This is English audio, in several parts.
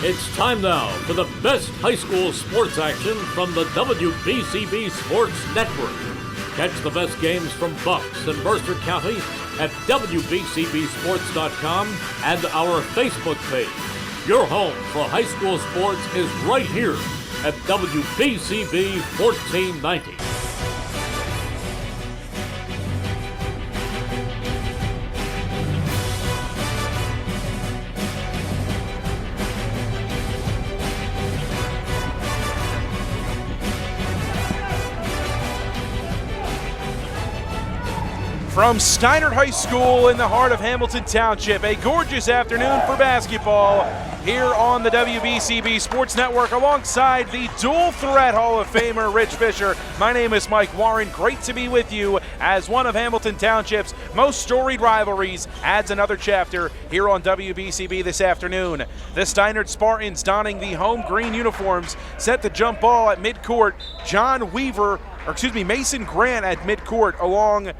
It's time now for the best high school sports action from the WBCB Sports Network. Catch the best games from Bucks and Mercer County at WBCBSports.com and our Facebook page. Your home for high school sports is right here at WBCB 1490. From Steinert High School in the heart of Hamilton Township, a gorgeous afternoon for basketball here on the WBCB Sports Network alongside the dual threat Hall of Famer Rich Fisher. My name is Mike Warren. Great to be with you as one of Hamilton Township's most storied rivalries adds another chapter here on WBCB this afternoon. The Steinert Spartans donning the home green uniforms set the jump ball at midcourt. Mason Grant at midcourt along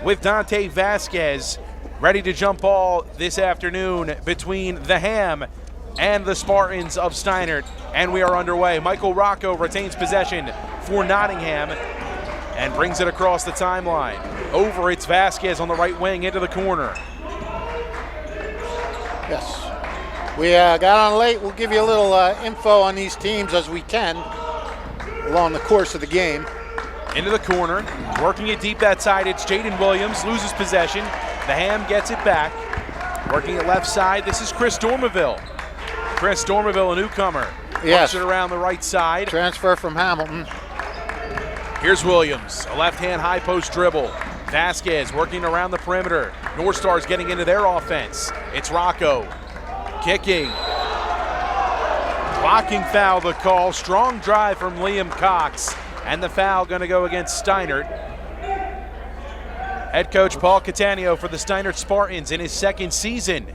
with Dante Vasquez, ready to jump ball this afternoon between the Ham and the Spartans of Steinert. And we are underway. Michael Rocco retains possession for Nottingham and brings it across the timeline. Over, it's Vasquez on the right wing into the corner. Yes, we got on late. We'll give you a little info on these teams as we can along the course of the game. Into the corner, working it deep that side, it's Jaden Williams, loses possession. The Ham gets it back. Working it left side, this is Chris Dormerville. Chris Dormerville, a newcomer. Yes. Works it around the right side. Transfer from Hamilton. Here's Williams, a left-hand high post dribble. Vasquez working around the perimeter. Northstars getting into their offense. It's Rocco, kicking. Blocking foul the call, strong drive from Liam Cox. And the foul going to go against Steinert. Head coach Paul Catania for the Steinert Spartans in his second season.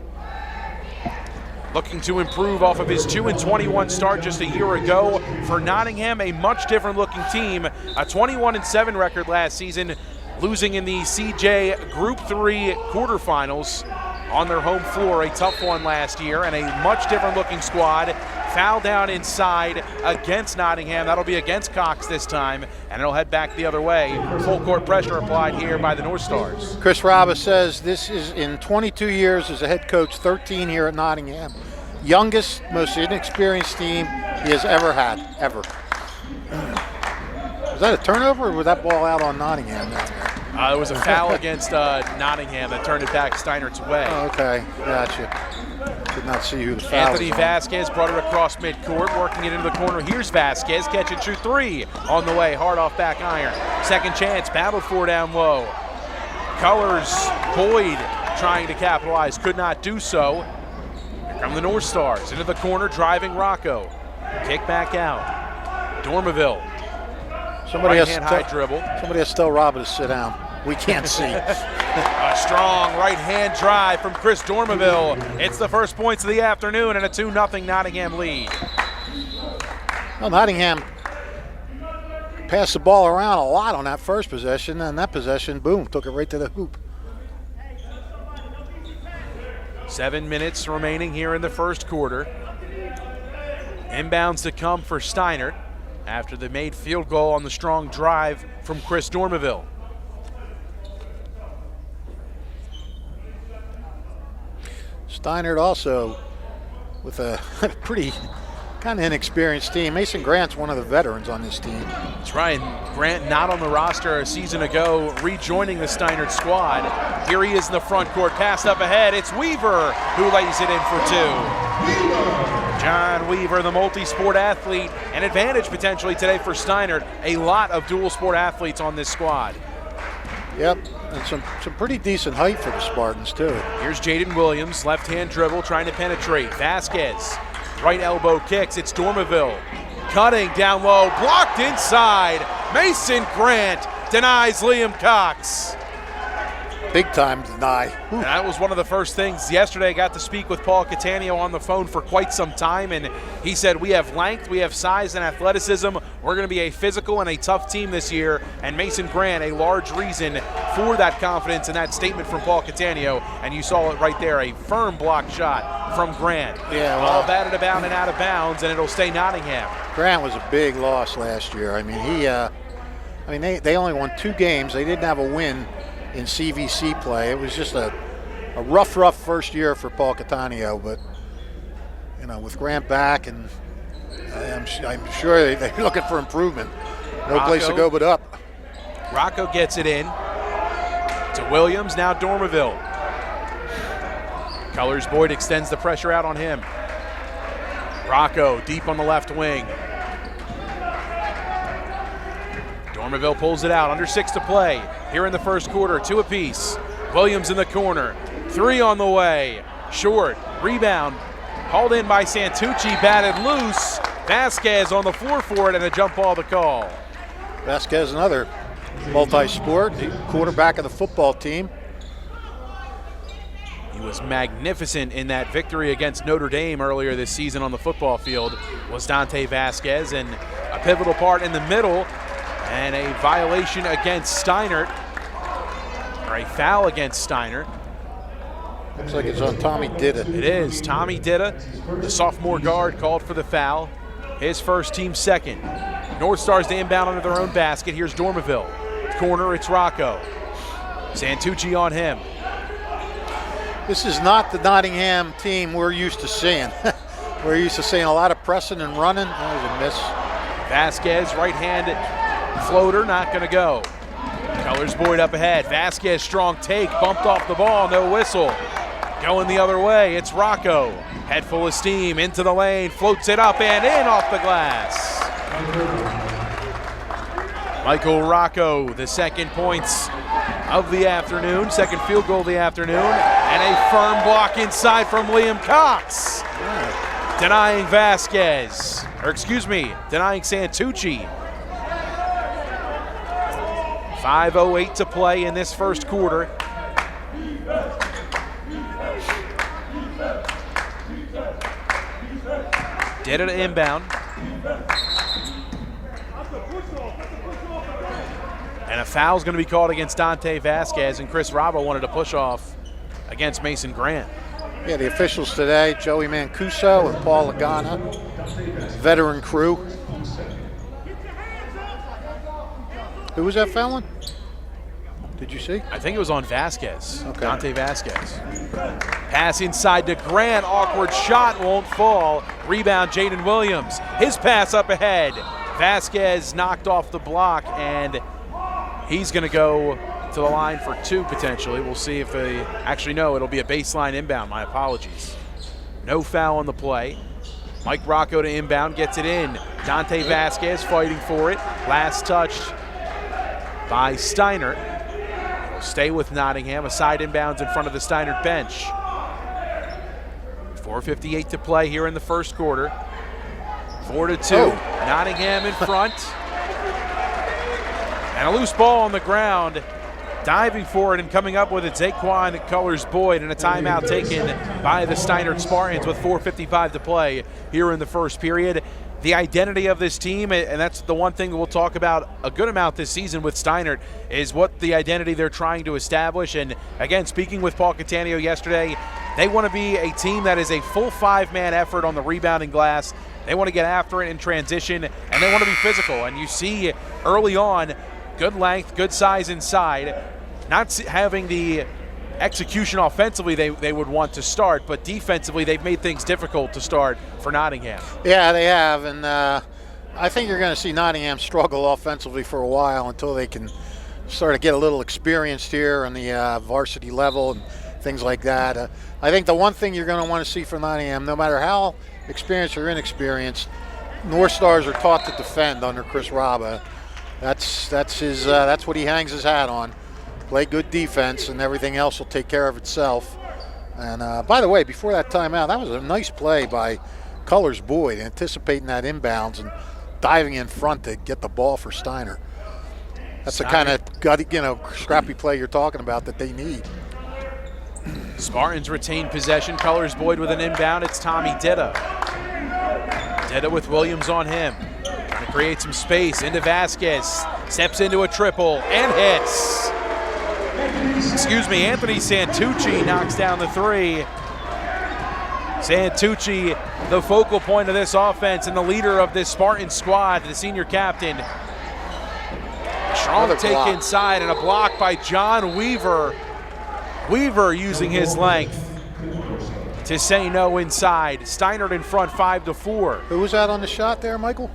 Looking to improve off of his 2-21 start just a year ago. For Nottingham, a much different looking team. A 21-7 record last season, losing in the CJ Group 3 quarterfinals on their home floor. A tough one last year, and a much different looking squad. Foul down inside against Nottingham. That'll be against Cox this time, and it'll head back the other way. Full court pressure applied here by the Northstars. Chris Rabba says this is in 22 years as a head coach, 13 here at Nottingham. Youngest, most inexperienced team he has ever had, ever. Was that a turnover, or was that ball out on Nottingham down there? It was a foul against Nottingham that turned it back Steinert's way. Oh, okay, gotcha. Did not see who the foul Anthony was Vasquez brought it across midcourt, working it into the corner. Here's Vasquez, catch and shoot three on the way, hard off back iron. Second chance, battled for down low. Colors, Boyd trying to capitalize, could not do so. Here come the Northstars, into the corner, driving Rocco. Kick back out. Dormerville. Somebody right-hand high dribble. Somebody has to tell Robert to sit down. We can't see. A strong right-hand drive from Chris Dormerville. It's the first points of the afternoon and a 2-0 Nottingham lead. Well, Nottingham passed the ball around a lot on that first possession, and that possession, boom, took it right to the hoop. 7 minutes remaining here in the first quarter. Inbounds to come for Steinert after the made field goal on the strong drive from Chris Dormerville. Steinert also with a pretty kind of inexperienced team. Mason Grant's one of the veterans on this team. That's right. Grant not on the roster a season ago, rejoining the Steinert squad. Here he is in the front court, pass up ahead. It's Weaver who lays it in for two. John Weaver, the multi-sport athlete, an advantage potentially today for Steinert. A lot of dual sport athletes on this squad. Yep, and some pretty decent height for the Spartans too. Here's Jaden Williams, left-hand dribble, trying to penetrate. Vasquez, right elbow kicks, it's Dormerville. Cutting down low, blocked inside. Mason Grant denies Liam Cox. Big time deny. And that was one of the first things yesterday. I got to speak with Paul Catania on the phone for quite some time, and he said we have length, we have size and athleticism. We're going to be a physical and a tough team this year, and Mason Grant, a large reason for that confidence and that statement from Paul Catania, and you saw it right there, a firm block shot from Grant. Yeah, well, all batted about and out of bounds, and it'll stay Nottingham. Grant was a big loss last year. I mean, they only won 2 games. They didn't have a win in CVC play. It was just a rough first year for Paul Catania, but with Grant back, and I'm sure they're looking for improvement. No place to go but up. Rocco gets it in to Williams, now Dormerville. Colors Boyd extends the pressure out on him. Rocco deep on the left wing. Dormerville pulls it out, under 6 to play. Here in the first quarter, 2 apiece. Williams in the corner, 3 on the way. Short, rebound, hauled in by Santucci, batted loose. Vasquez on the floor for it, and a jump ball to call. Vasquez, another multi-sport, quarterback of the football team. He was magnificent in that victory against Notre Dame earlier this season on the football field, was Dante Vasquez, and a pivotal part in the middle, and a violation against Steinert, or a foul against Steinert. Looks like it's on Tommy Ditta. It is. Tommy Ditta, the sophomore guard, called for the foul. His first, team second. Northstars to inbound under their own basket. Here's Dormerville. Corner, it's Rocco. Santucci on him. This is not the Nottingham team we're used to seeing. We're used to seeing a lot of pressing and running. That was a miss. Vasquez, right-handed floater, not going to go. Colors Boyd up ahead. Vasquez, strong take, bumped off the ball, no whistle. Going the other way, it's Rocco. Head full of steam, into the lane, floats it up and in off the glass. Michael Rocco, the second points of the afternoon, second field goal of the afternoon, and a firm block inside from Liam Cox. Denying Vasquez, denying Santucci. 5:08 to play in this first quarter. Did it inbound. And a foul's going to be called against Dante Vasquez, and Chris Robbo wanted to push off against Mason Grant. Yeah, the officials today, Joey Mancuso and Paul Lagana, veteran crew. Who was that fouling? Did you see? I think it was on Vasquez, okay. Dante Vasquez. Pass inside to Grant, awkward shot, won't fall. Rebound, Jaden Williams. His pass up ahead. Vasquez knocked off the block, and he's going to go to the line for 2 potentially. We'll see if they actually know. It'll be a baseline inbound. My apologies. No foul on the play. Mike Rocco to inbound, gets it in. Dante Vasquez fighting for it. Last touch by Steinert. It'll stay with Nottingham. A side inbounds in front of the Steinert bench. 4:58 to play here in the first quarter. 4-2. Nottingham in front. And a loose ball on the ground. Diving for it and coming up with it, Zaquan Colors Boyd, and a timeout taken by the Steinert Spartans with 4:55 to play here in the first period. The identity of this team, and that's the one thing that we'll talk about a good amount this season with Steinert, is what the identity they're trying to establish. And again, speaking with Paul Catania yesterday, they want to be a team that is a full 5-man effort on the rebounding glass. They want to get after it in transition, and they want to be physical. And you see early on, good length, good size inside. Not having the execution offensively they would want to start, but defensively they've made things difficult to start for Nottingham. Yeah, they have, and I think you're going to see Nottingham struggle offensively for a while until they can start to get a little experienced here on the varsity level and things like that. I think the one thing you're going to want to see from Nottingham, no matter how experienced or inexperienced, Northstars are taught to defend under Chris Robbo. That's what he hangs his hat on. Play good defense, and everything else will take care of itself. And by the way, before that timeout, that was a nice play by Colors Boyd, anticipating that inbounds and diving in front to get the ball for Steinert. That's the kind of scrappy play you're talking about that they need. Spartans retain possession. Colors Boyd with an inbound. It's Tommy Ditta. Ditta with Williams on him. Trying to create some space into Vasquez. Steps into a triple and hits. Anthony Santucci knocks down the three. Santucci, the focal point of this offense and the leader of this Spartan squad, the senior captain. Strong take inside and a block by John Weaver. Weaver using his length to say no inside. Steinert in front 5-4. Who was that on the shot there, Michael?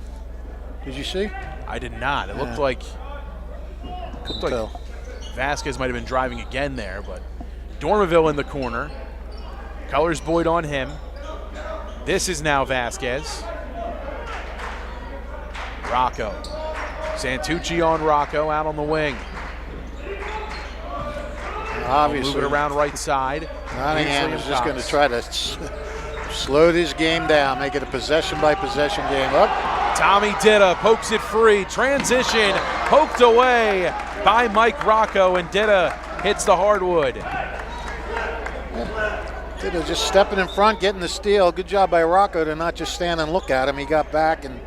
Did you see? I did not. It looked like Vasquez might have been driving again there, but Dormaville in the corner. Colors Boyd on him. This is now Vasquez. Rocco. Santucci on Rocco out on the wing. Obviously. Move it around right side. Nottingham is just going to try to slow this game down, make it a possession-by-possession game. Up. Tommy Ditta pokes it free. Transition poked away by Mike Rocco, and Ditta hits the hardwood. Ditta just stepping in front, getting the steal. Good job by Rocco to not just stand and look at him. He got back and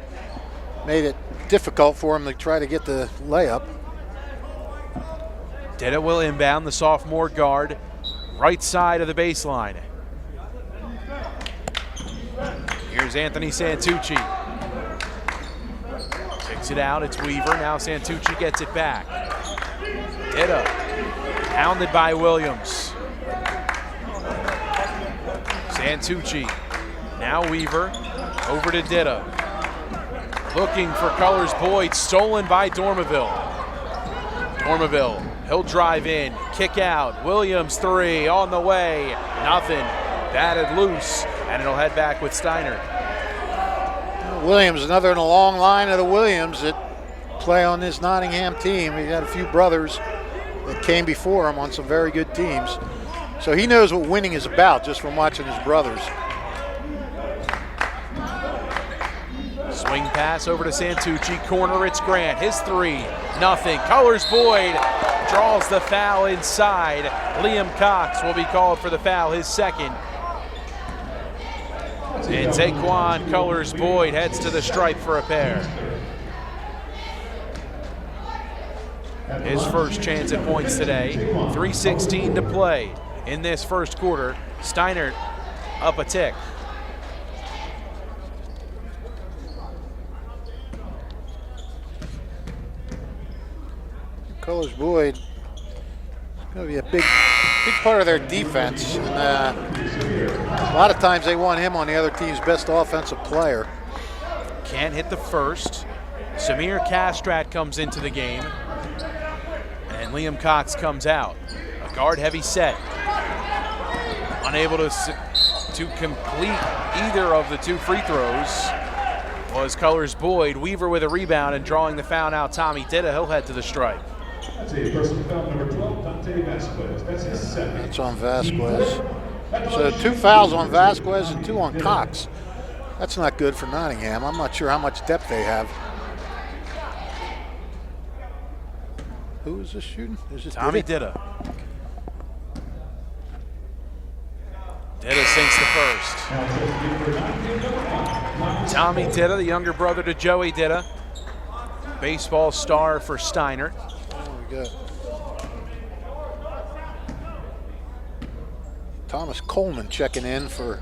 made it difficult for him to try to get the layup. Ditta will inbound, the sophomore guard, right side of the baseline. Here's Anthony Santucci. Kicks it out, it's Weaver. Now Santucci gets it back. Ditta, pounded by Williams. Santucci, now Weaver, over to Ditta. Looking for Colors Boyd, stolen by Dormaville. Dormaville, he'll drive in, kick out. Williams three on the way, nothing. Batted loose, and it'll head back with Steinert. Williams, another in a long line of the Williams that play on this Nottingham team. He got a few brothers that came before him on some very good teams. So he knows what winning is about just from watching his brothers. Swing pass over to Santucci, corner, it's Grant, his three, nothing. Colors Boyd draws the foul inside. Liam Cox will be called for the foul, his second. And Zaquan Colors Boyd heads to the stripe for a pair. His first chance at points today. 3:16 to play in this first quarter. Steinert up a tick. Colors Boyd is going to be a big part of their defense. And, a lot of times they want him on the other team's best offensive player. Can't hit the first. Samir Castrat comes into the game. And Liam Cox comes out. A guard-heavy set. Unable to complete either of the two free throws was Colors Boyd. Weaver with a rebound and drawing the foul now. Tommy Ditta, he'll head to the stripe. That's on Vasquez. So 2 fouls on Vasquez and 2 on Cox. That's not good for Nottingham. I'm not sure how much depth they have. Who is this shooting? Is it Tommy Ditta? Ditta sinks the first. Tommy Ditta, the younger brother to Joey Ditta. Baseball star for Steinert. Good. Thomas Coleman checking in for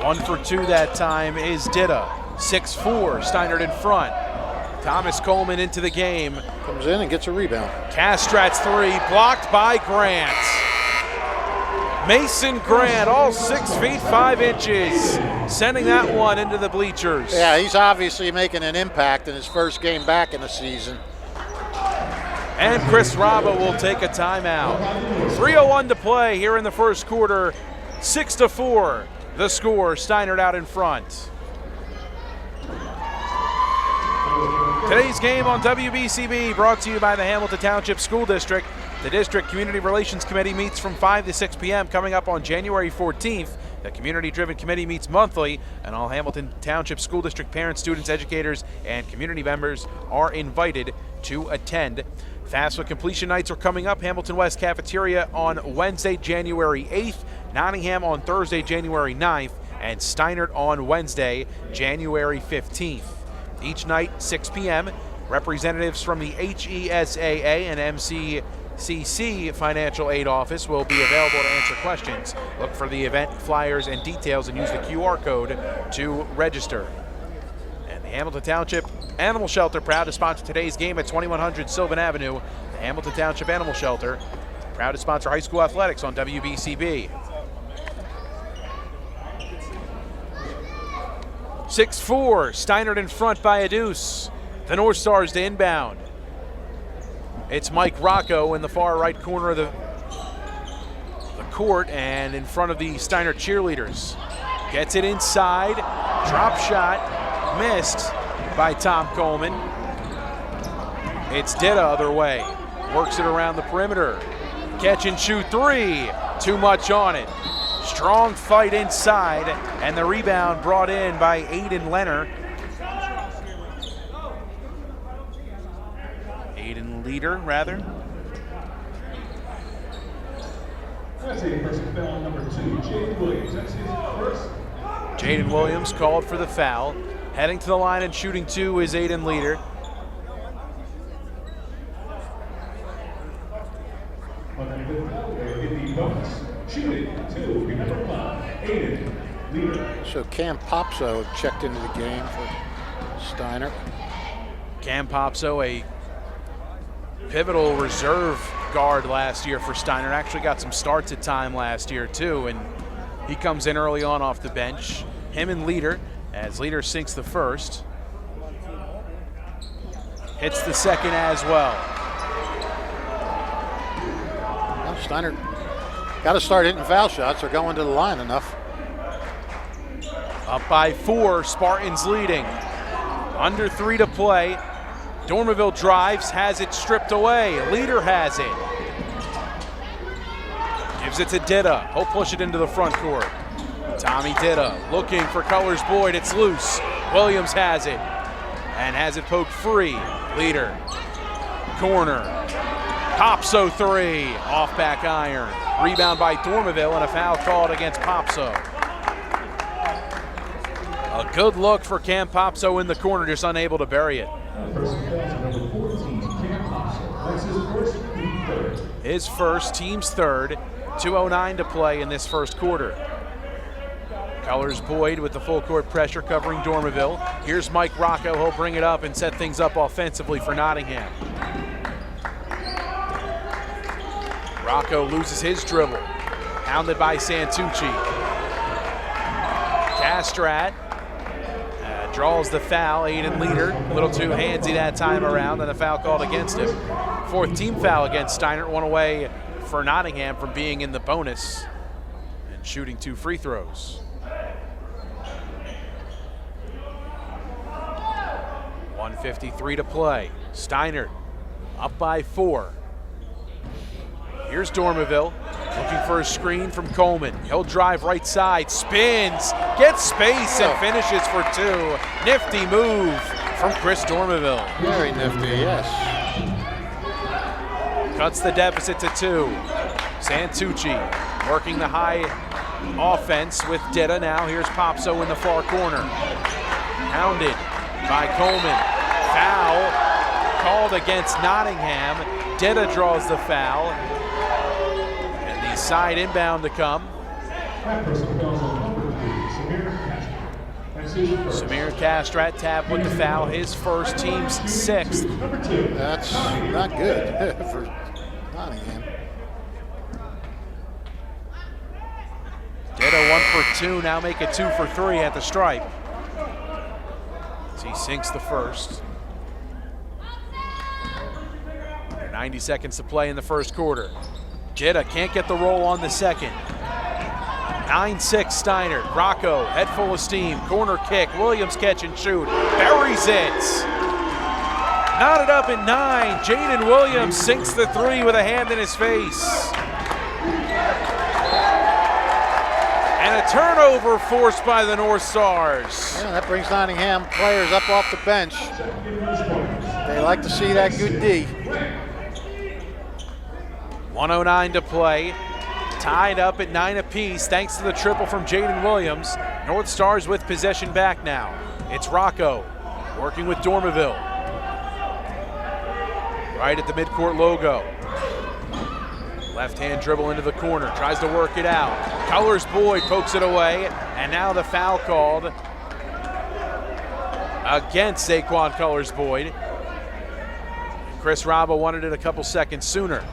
1 for 2 that time is Ditta. 6-4, Steinert in front. Thomas Coleman into the game. Comes in and gets a rebound. Castrat's three, blocked by Grant. Mason Grant, all 6 feet 5 inches, sending that one into the bleachers. Yeah, he's obviously making an impact in his first game back in the season. And Chris Raba will take a timeout. 3:01 to play here in the first quarter. 6-4, the score. Steinert out in front. Today's game on WBCB brought to you by the Hamilton Township School District. The District Community Relations Committee meets from 5 to 6 p.m. coming up on January 14th. The community-driven committee meets monthly, and all Hamilton Township School District parents, students, educators, and community members are invited to attend. FAFSA completion nights are coming up. Hamilton West Cafeteria on Wednesday, January 8th, Nottingham on Thursday, January 9th, and Steinert on Wednesday, January 15th. Each night, 6 p.m., representatives from the HESAA and MC BCC Financial Aid Office will be available to answer questions. Look for the event flyers and details and use the QR code to register. And the Hamilton Township Animal Shelter, proud to sponsor today's game at 2100 Sylvan Avenue. The Hamilton Township Animal Shelter, proud to sponsor high school athletics on WBCB. 6-4, Steinert in front by a deuce. The Northstars to inbound. It's Mike Rocco in the far right corner of the court and in front of the Steinert cheerleaders. Gets it inside, drop shot, missed by Tom Coleman. It's Ditta other way, works it around the perimeter. Catch and shoot three, too much on it. Strong fight inside, and the rebound brought in by Aiden Leonard. Aiden Leader, rather. That's a personal foul number 2, Jaden Williams. That's his first. Jaden Williams called for the foul. Heading to the line and shooting two is Aiden Leader. So Cam Popso checked into the game for Steinert. Cam Popso, a pivotal reserve guard last year for Steinert. Actually got some starts at time last year too, and he comes in early on off the bench. Him and Leader, as Leader sinks the first. Hits the second as well. Well, Steinert got to start hitting foul shots or going to the line enough. Up by 4, Spartans leading. Under 3 to play. Dormerville drives, has it stripped away. Leader has it. Gives it to Ditta. He'll push it into the front court. Tommy Ditta looking for Colors Boyd. It's loose. Williams has it and has it poked free. Leader. Corner. Popso 3. Off back iron. Rebound by Dormerville and a foul called against Popso. A good look for Cam Popso in the corner, just unable to bury it. His first, team's third. 2:09 to play in this first quarter. Colors Boyd with the full court pressure covering Dormerville. Here's Mike Rocco. He'll bring it up and set things up offensively for Nottingham. Rocco loses his dribble. Hounded by Santucci. Castrat draws the foul. Aiden Leader, a little too handsy that time around, and a foul called against him. Fourth team foul against Steinert, one away for Nottingham from being in the bonus and shooting 2 free throws. 1:53 to play. Steinert up by 4. Here's Dormerville looking for a screen from Coleman. He'll drive right side, spins, gets space, and finishes for 2. Nifty move from Chris Dormerville. Very nifty, yes. Cuts the deficit to 2. Santucci working the high offense with Ditta now. Here's Popso in the far corner. Hounded by Coleman. Foul called against Nottingham. Ditta draws the foul. And the side inbound to come. Samir Castrat tapped with the foul, his first, team's 6th. That's not good for Nottingham. Ditta 1 for 2, now make it 2 for 3 at the stripe. As he sinks the first. 90 seconds to play in the first quarter. Ditta can't get the roll on the second. 9-6 Steinert. Rocco, head full of steam. Corner kick. Williams catch and shoot. Buries it. Knotted up at 9. Jaden Williams sinks the 3 with a hand in his face. And a turnover forced by the Northstars. Yeah, that brings Nottingham players up off the bench. They like to see that good D. 1:09 to play. Tied up at 9 apiece thanks to the triple from Jaden Williams. Northstars with possession back now. It's Rocco working with Dormerville. Right at the midcourt logo. Left-hand dribble into the corner, tries to work it out. Colors Boyd pokes it away, and now the foul called against Zaquan Colors Boyd. Chris Raba wanted it a couple seconds sooner.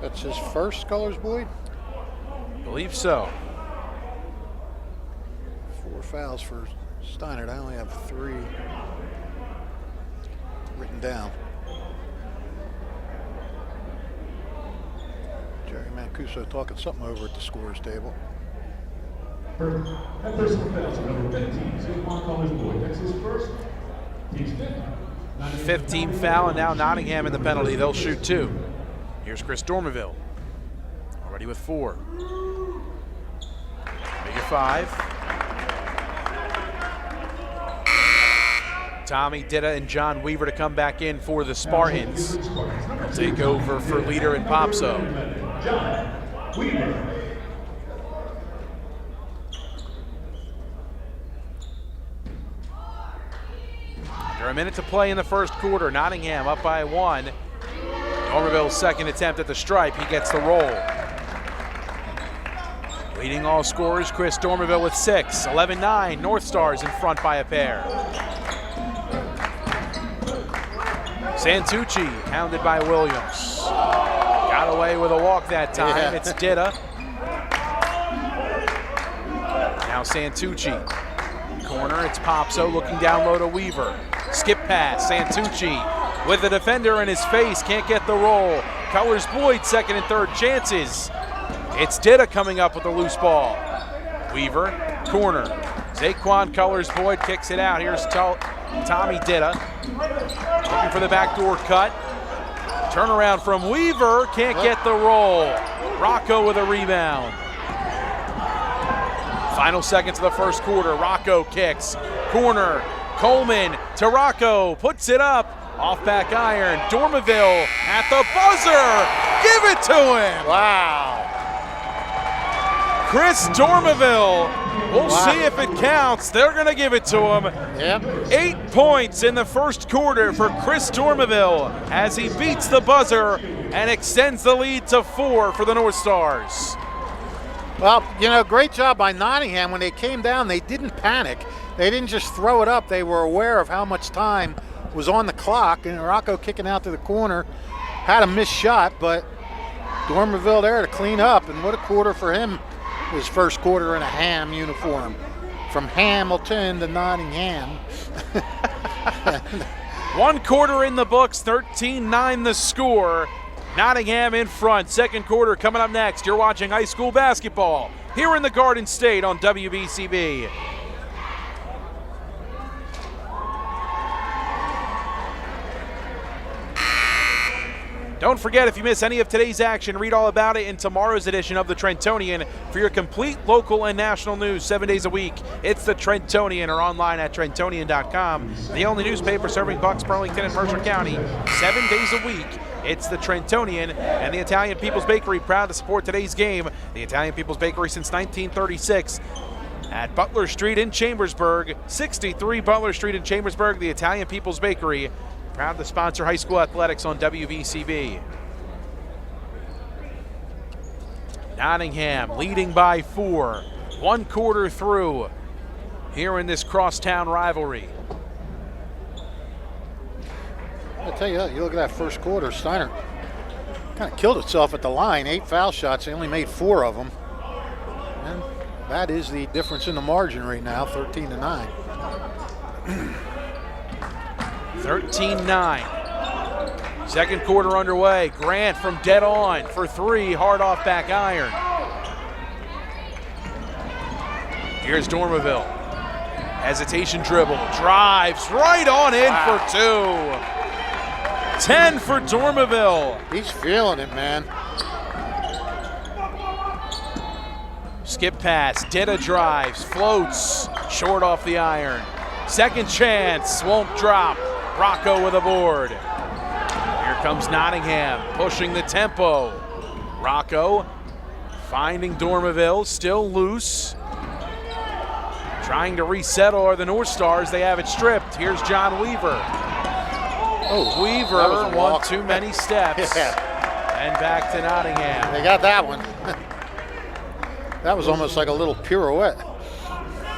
That's his first Colors Boyd? Believe so. 4 fouls for Steinert. I only have 3 written down. Jerry Mancuso talking something over at the scorer's table. That personal foul to number 15, Zaquan Colors Boyd. That's his first. Team's fifth. 15 foul, and now Nottingham in the penalty. They'll shoot 2. Here's Chris Dormeville, already with 4. Make it 5. Tommy Ditta and John Weaver to come back in for the Spartans. Take over for leader in Popso. John Weaver. Under a minute to play in the first quarter. Nottingham up by 1. Dormeville's second attempt at the stripe. He gets the roll. Leading all scorers, Chris Dormeville with 6. 11-9, Northstars in front by a pair. Santucci hounded by Williams. Got away with a walk that time. Yeah. It's Ditta. Now Santucci. Corner, it's Popso looking down low to Weaver. Skip pass, Santucci with the defender in his face, can't get the roll. Colors Boyd, second and third chances. It's Ditta coming up with the loose ball. Weaver, corner. Zaquan Colors Boyd kicks it out. Here's Tommy Ditta. Looking for the backdoor cut. Turnaround from Weaver, can't get the roll. Rocco with a rebound. Final seconds of the first quarter. Rocco kicks. Corner. Coleman to Rocco. Puts it up. Off back iron. Dormeville at the buzzer. Give it to him. Wow. Chris Dormeville. We'll see if it counts. They're going to give it to him. Yep. 8 points in the first quarter for Chris Dormeville as he beats the buzzer and extends the lead to 4 for the North Stars. Well, you know, great job by Nottingham. When they came down, they didn't panic. They didn't just throw it up. They were aware of how much time was on the clock, and Rocco kicking out to the corner. Had a missed shot, but Dormeville there to clean up, and what a quarter for him. His first quarter in a Ham uniform. From Hamilton to Nottingham. 1 quarter in the books, 13-9 the score. Nottingham in front. Second quarter coming up next. You're watching high school basketball here in the Garden State on WBCB. Don't forget, if you miss any of today's action, read all about it in tomorrow's edition of the Trentonian. For your complete local and national news 7 days a week, it's the Trentonian, or online at Trentonian.com. The only newspaper serving Bucks, Burlington, and Mercer County 7 days a week. It's the Trentonian, and the Italian People's Bakery proud to support today's game. The Italian People's Bakery since 1936 at Butler Street in Chambersburg. 63 Butler Street in Chambersburg, the Italian People's Bakery. Proud to sponsor high school athletics on WVCB. Nottingham leading by 4. 1 quarter through here in this crosstown rivalry. I'll tell you, you look at that first quarter, Steinert kind of killed itself at the line. 8 foul shots, they only made 4 of them. And that is the difference in the margin right now, 13-9. 13-9. Second quarter underway. Grant from dead on for 3, hard off back iron. Here's Dormeville. Hesitation dribble, drives right on in for 2. 10 for Dormeville. He's feeling it, man. Skip pass, Ditta drives, floats, short off the iron. Second chance, won't drop. Rocco with a board. Here comes Nottingham, pushing the tempo. Rocco finding Dormeville, still loose. Trying to resettle are the Northstars. They have it stripped. Here's John Weaver. Oh, Weaver, one too many steps. Yeah. And back to Nottingham. They got that one. That was almost like a little pirouette.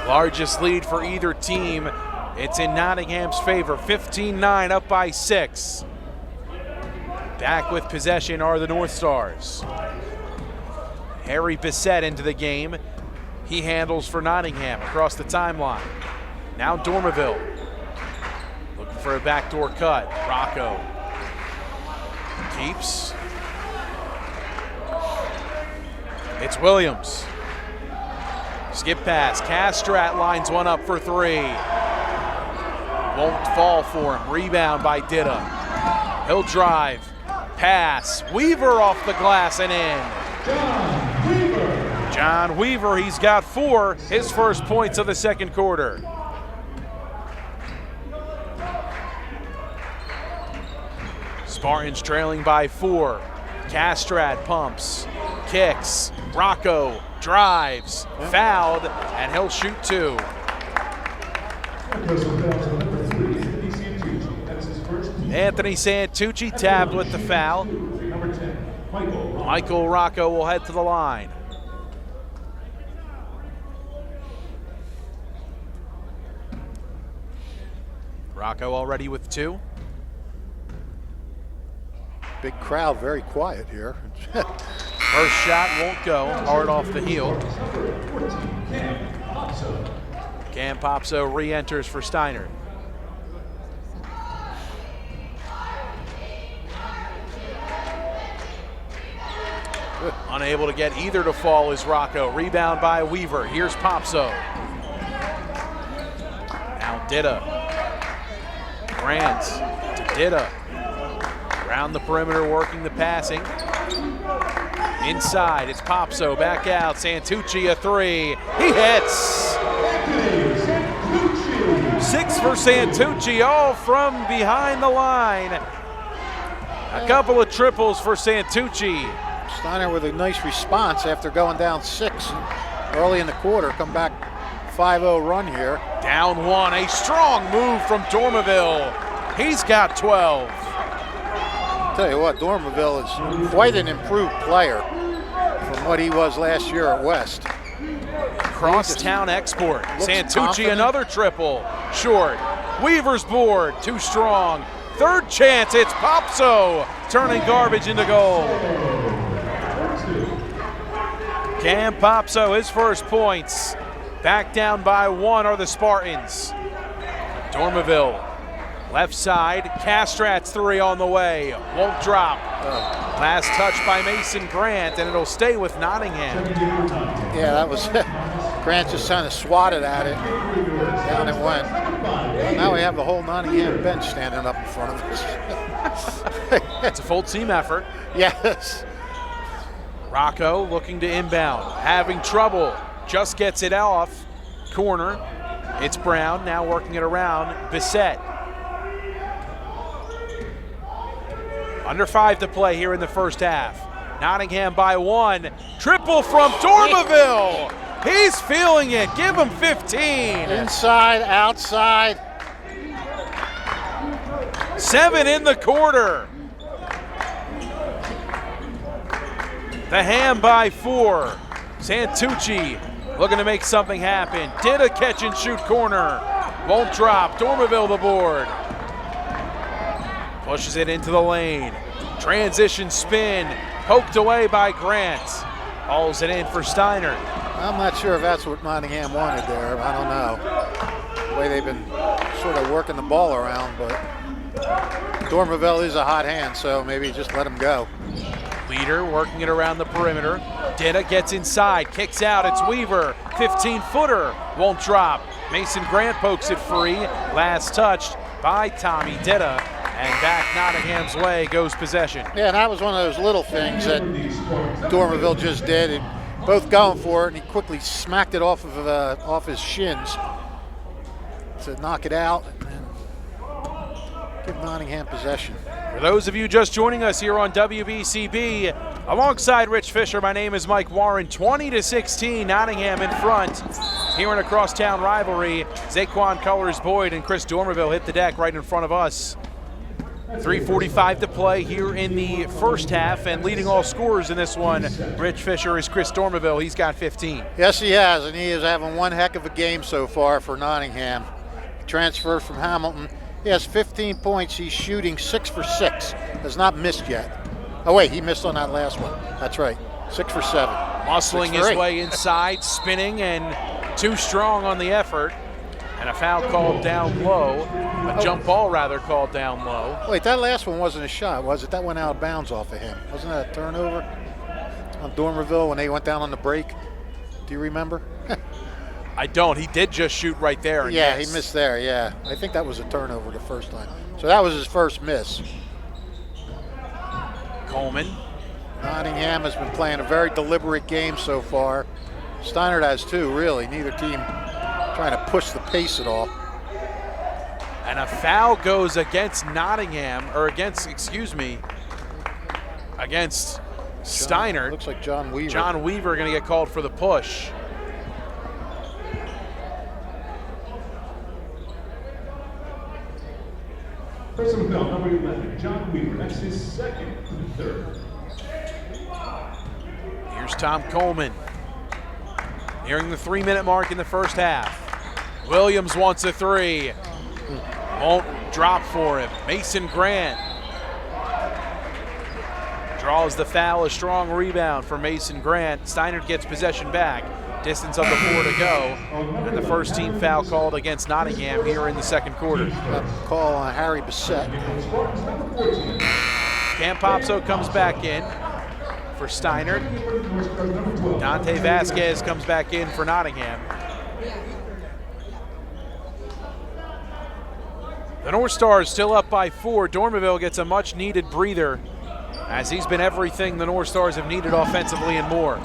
Largest lead for either team. It's in Nottingham's favor. 15-9, up by 6. Back with possession are the Northstars. Harry Bissett into the game. He handles for Nottingham across the timeline. Now Dormaville looking for a backdoor cut. Rocco keeps. It's Williams. Skip pass. Castrat lines one up for 3. Won't fall for him. Rebound by Ditta. He'll drive. Pass. Weaver off the glass and in. John Weaver, he's got 4, his first points of the second quarter. Spartans trailing by 4. Castrat pumps, kicks, Rocco drives, fouled, and he'll shoot 2. Anthony Santucci tabbed with the foul. Michael Rocco will head to the line. Rocco already with 2. Big crowd, very quiet here. First shot won't go, hard off the heel. Cam Popso re-enters for Steinert. Unable to get either to fall is Rocco. Rebound by Weaver. Here's Popso. Now Ditta. Grant to Ditta. Around the perimeter working the passing. Inside, it's Popso, back out. Santucci a 3. He hits. 6 for Santucci, all from behind the line. A couple of triples for Santucci. Steinert with a nice response after going down 6 early in the quarter. Come back 5-0 run here. Down 1, a strong move from Dormaville. He's got 12. Tell you what, Dormaville is quite an improved player from what he was last year at West. Crosstown export. Santucci confident. another triple. Short. Weaver's board, too strong. Third chance, it's Popso turning garbage into gold. Cam Popso, his first points. Back down by 1 are the Spartans. Dormaville, left side. Castrat's 3 on the way. Won't drop. Last touch by Mason Grant, and it'll stay with Nottingham. Yeah, that was Grant just kind of swatted at it. Down it went. Well, now we have the whole Nottingham bench standing up in front of us. It's a full team effort. Yes. Rocco looking to inbound, having trouble, just gets it off. Corner, it's Brown, now working it around. Bissett. Under 5 to play here in the first half. Nottingham by 1. Triple from Dormaville. He's feeling it. Give him 15. Inside, outside. 7 in the quarter. The Ham by 4. Santucci looking to make something happen. Did a catch and shoot corner. Won't drop. Dormaville the board. Pushes it into the lane. Transition spin. Poked away by Grant. Hauls it in for Steinert. I'm not sure if that's what Nottingham wanted there. I don't know. The way they've been sort of working the ball around, but Dormaville is a hot hand, so maybe just let him go. Leader working it around the perimeter. Ditta gets inside, kicks out, it's Weaver. 15-footer, won't drop. Mason Grant pokes it free. Last touched by Tommy Ditta. And back Nottingham's way goes possession. Yeah, and that was one of those little things that Dormaville just did. Both going for it, and he quickly smacked it off of off his shins to knock it out and give Nottingham possession. For those of you just joining us here on WBCB, alongside Rich Fisher, my name is Mike Warren. 20-16, Nottingham in front. Here in a crosstown rivalry, Zaquan Colors-Boyd and Chris Dormerville hit the deck right in front of us. 3:45 to play here in the first half, and leading all scorers in this one, Rich Fisher, is Chris Dormerville. He's got 15. Yes, he has, and he is having one heck of a game so far for Nottingham. Transfer from Hamilton. He has 15 points. He's shooting 6 for 6. Has not missed yet. Oh, wait, he missed on that last one. That's right. 6 for 7. Muscling his way inside, spinning, and too strong on the effort. And a foul called down low. A jump ball, rather, called down low. Wait, that last one wasn't a shot, was it? That went out of bounds off of him. Wasn't that a turnover on Dormerville when they went down on the break? Do you remember? I don't. He did just shoot right there. And yeah, he missed there, yeah. I think that was a turnover the first time. So that was his first miss. Coleman. Nottingham has been playing a very deliberate game so far. Steinert has too, really. Neither team trying to push the pace at all. And a foul goes against Nottingham, or against, excuse me, against Steinert. Looks like John Weaver. John Weaver going to get called for the push. Personal foul, number 11, John Weaver. That's his second and third. Here's Tom Coleman. Nearing the 3-minute mark in the first half. Williams wants a three. Won't drop for him. Mason Grant draws the foul. A strong rebound for Mason Grant. Steinert gets possession back. Distance of the 4 to go. And the first team foul called against Nottingham here in the second quarter. Call on Harry Bissett. Campopso comes back in for Steinert. Dante Vasquez comes back in for Nottingham. The North Stars still up by 4. Dormerville gets a much needed breather, as he's been everything the North Stars have needed offensively and more.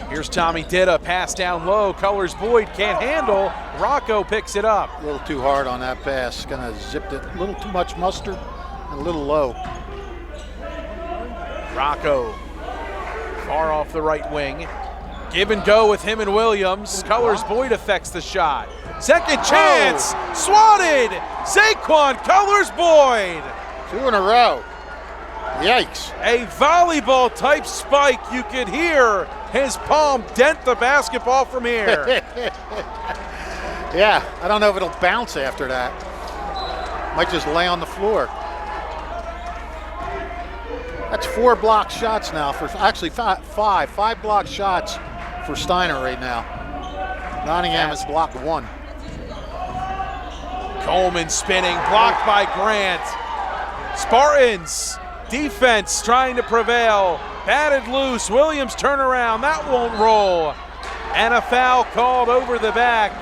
Here's Tommy Ditta, pass down low. Colors-Boyd can't handle. Rocco picks it up. A little too hard on that pass. Kind of zipped it. A little too much mustard and a little low. Rocco far off the right wing. Give and go with him and Williams. Colors-Boyd affects the shot. Second chance, swatted. Zaquan Colors-Boyd. 2 in a row. Yikes. A volleyball type spike. You could hear his palm dent the basketball from here. Yeah, I don't know if it'll bounce after that. Might just lay on the floor. That's 4 block shots now for, actually 5 block shots for Steinert right now. Nottingham has blocked 1. Coleman spinning, blocked by Grant. Spartans defense trying to prevail. Batted loose, Williams turnaround, that won't roll. And a foul called over the back.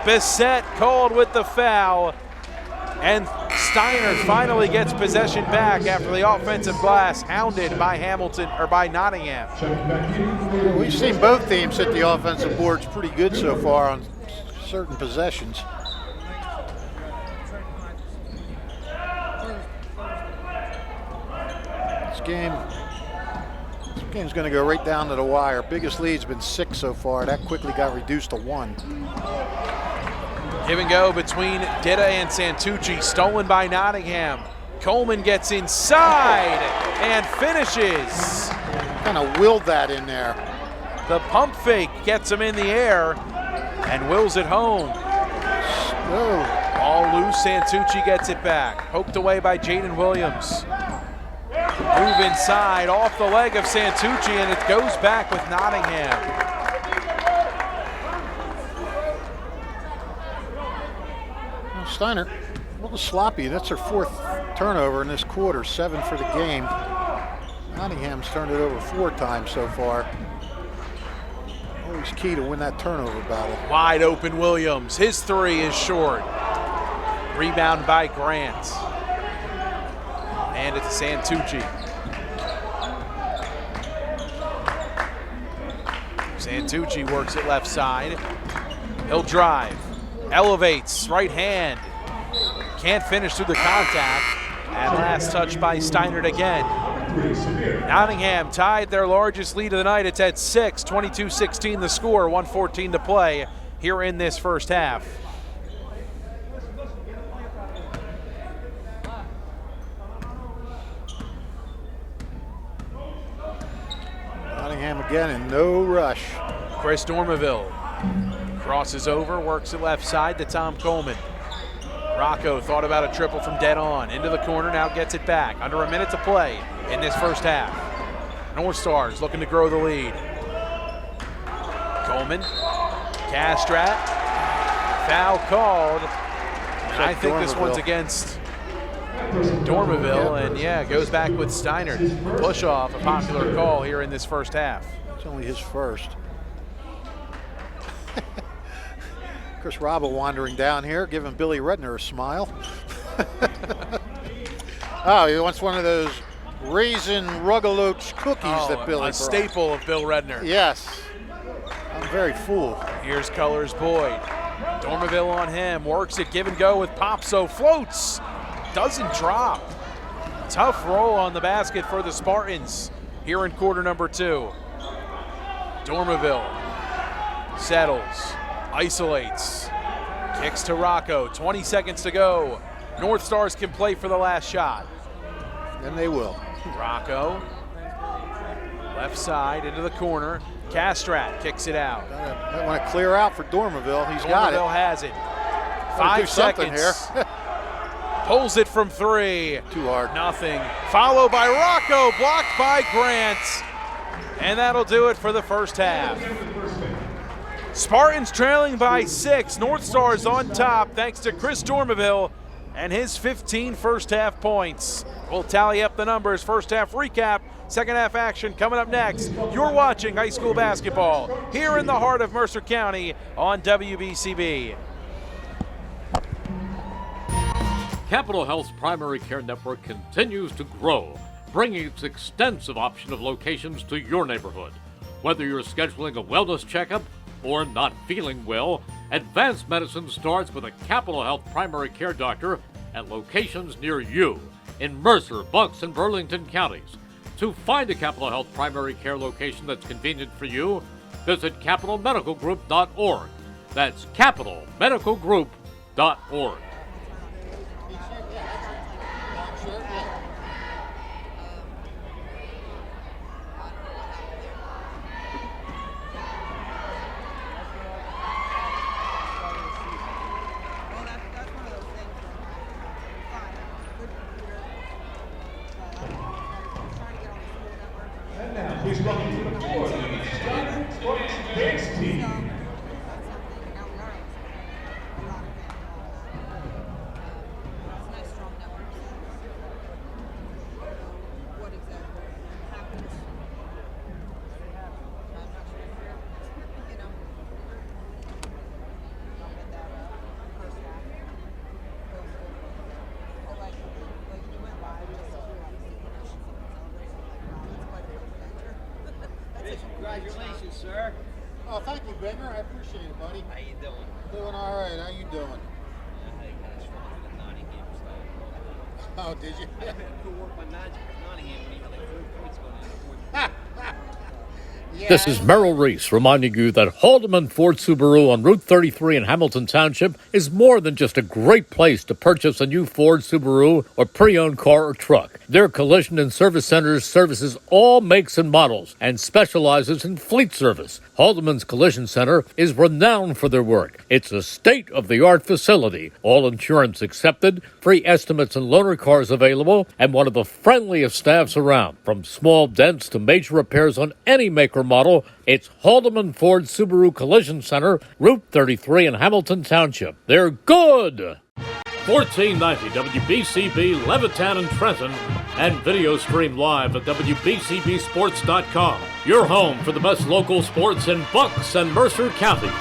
Bissett called with the foul. And Steinert finally gets possession back after the offensive glass, hounded by Hamilton, or by Nottingham. We've seen both teams hit the offensive boards pretty good so far on certain possessions. This game's going to go right down to the wire. Biggest lead's been 6 so far. That quickly got reduced to 1. Give and go between Ditta and Santucci, stolen by Nottingham. Coleman gets inside and finishes. Kind of willed that in there. The pump fake gets him in the air and wills it home. Oh. Ball loose, Santucci gets it back. Poked away by Jaden Williams. Move inside, off the leg of Santucci, and it goes back with Nottingham. Steinert, a little sloppy. That's her 4th turnover in this quarter, 7 for the game. Nottingham's turned it over 4 times so far. Always key to win that turnover battle. Wide open Williams, his 3 is short. Rebound by Grant. And it's Santucci. Santucci works it left side. He'll drive. Elevates, right hand. Can't finish through the contact. And last touch by Steinert again. 3, Severe. Nottingham tied their largest lead of the night. It's at 6, 22-16 the score, 1:14 to play here in this first half. Nottingham again in no rush. Chris Dormeville crosses over, works it left side to Tom Coleman. Rocco thought about a triple from dead on. Into the corner, now gets it back. Under a minute to play in this first half. Northstars looking to grow the lead. Coleman, Castrat, foul called. And I think this one's against Dormeville, and yeah, goes back with Steinert. Push off, a popular call here in this first half. It's only his first. Chris Robbo wandering down here, giving Billy Redner a smile. Oh, he wants one of those raisin Rugaloach cookies that Billy brought. A staple of Bill Redner. Yes. I'm very full. Here's Colors Boyd. Dormeville on him, works it, give and go with Popso, floats, doesn't drop. Tough roll on the basket for the Spartans here in quarter number 2. Dormeville settles, isolates, kicks to Rocco, 20 seconds to go. Northstars can play for the last shot. And they will. Rocco, left side into the corner. Castrat kicks it out. Might want to clear out for Dormeville. He's got it. Dormeville has it. Gotta do 5 something seconds. here. Pulls it from 3. Too hard. Nothing. Followed by Rocco, blocked by Grant. And that'll do it for the first half. Spartans trailing by 6. Northstars on top thanks to Chris Dormeville and his 15 first half points. We'll tally up the numbers. First half recap, second half action coming up next. You're watching high school basketball here in the heart of Mercer County on WBCB. Capital Health's primary care network continues to grow, bringing its extensive option of locations to your neighborhood. Whether you're scheduling a wellness checkup or not feeling well, advanced medicine starts with a Capital Health primary care doctor at locations near you in Mercer, Bucks, and Burlington counties. To find a Capital Health primary care location that's convenient for you, visit capitalmedicalgroup.org. That's capitalmedicalgroup.org. And now, please welcome to the floor, the Steinert Spartans dance team. Congratulations, sir. Oh, thank you, Bigger. I appreciate it, buddy. How you doing? Doing all right. How you doing? I kind of strong with the Nottingham style. Oh, did you? I had to work my magic with Nottingham when he had like 4 points going in the fourth. This is Merrill Reese reminding you that Haldeman Ford Subaru on Route 33 in Hamilton Township is more than just a great place to purchase a new Ford, Subaru, or pre-owned car or truck. Their collision and service centers services all makes and models and specializes in fleet service. Haldeman's Collision Center is renowned for their work. It's a state-of-the-art facility, all insurance accepted, free estimates and loaner cars available, and one of the friendliest staffs around. From small dents to major repairs on any make or model, it's Haldeman Ford Subaru Collision Center, Route 33 in Hamilton Township. They're good! 1490 WBCB Levitan and Trenton, and video stream live at WBCBsports.com. Your home for the best local sports in Bucks and Mercer counties.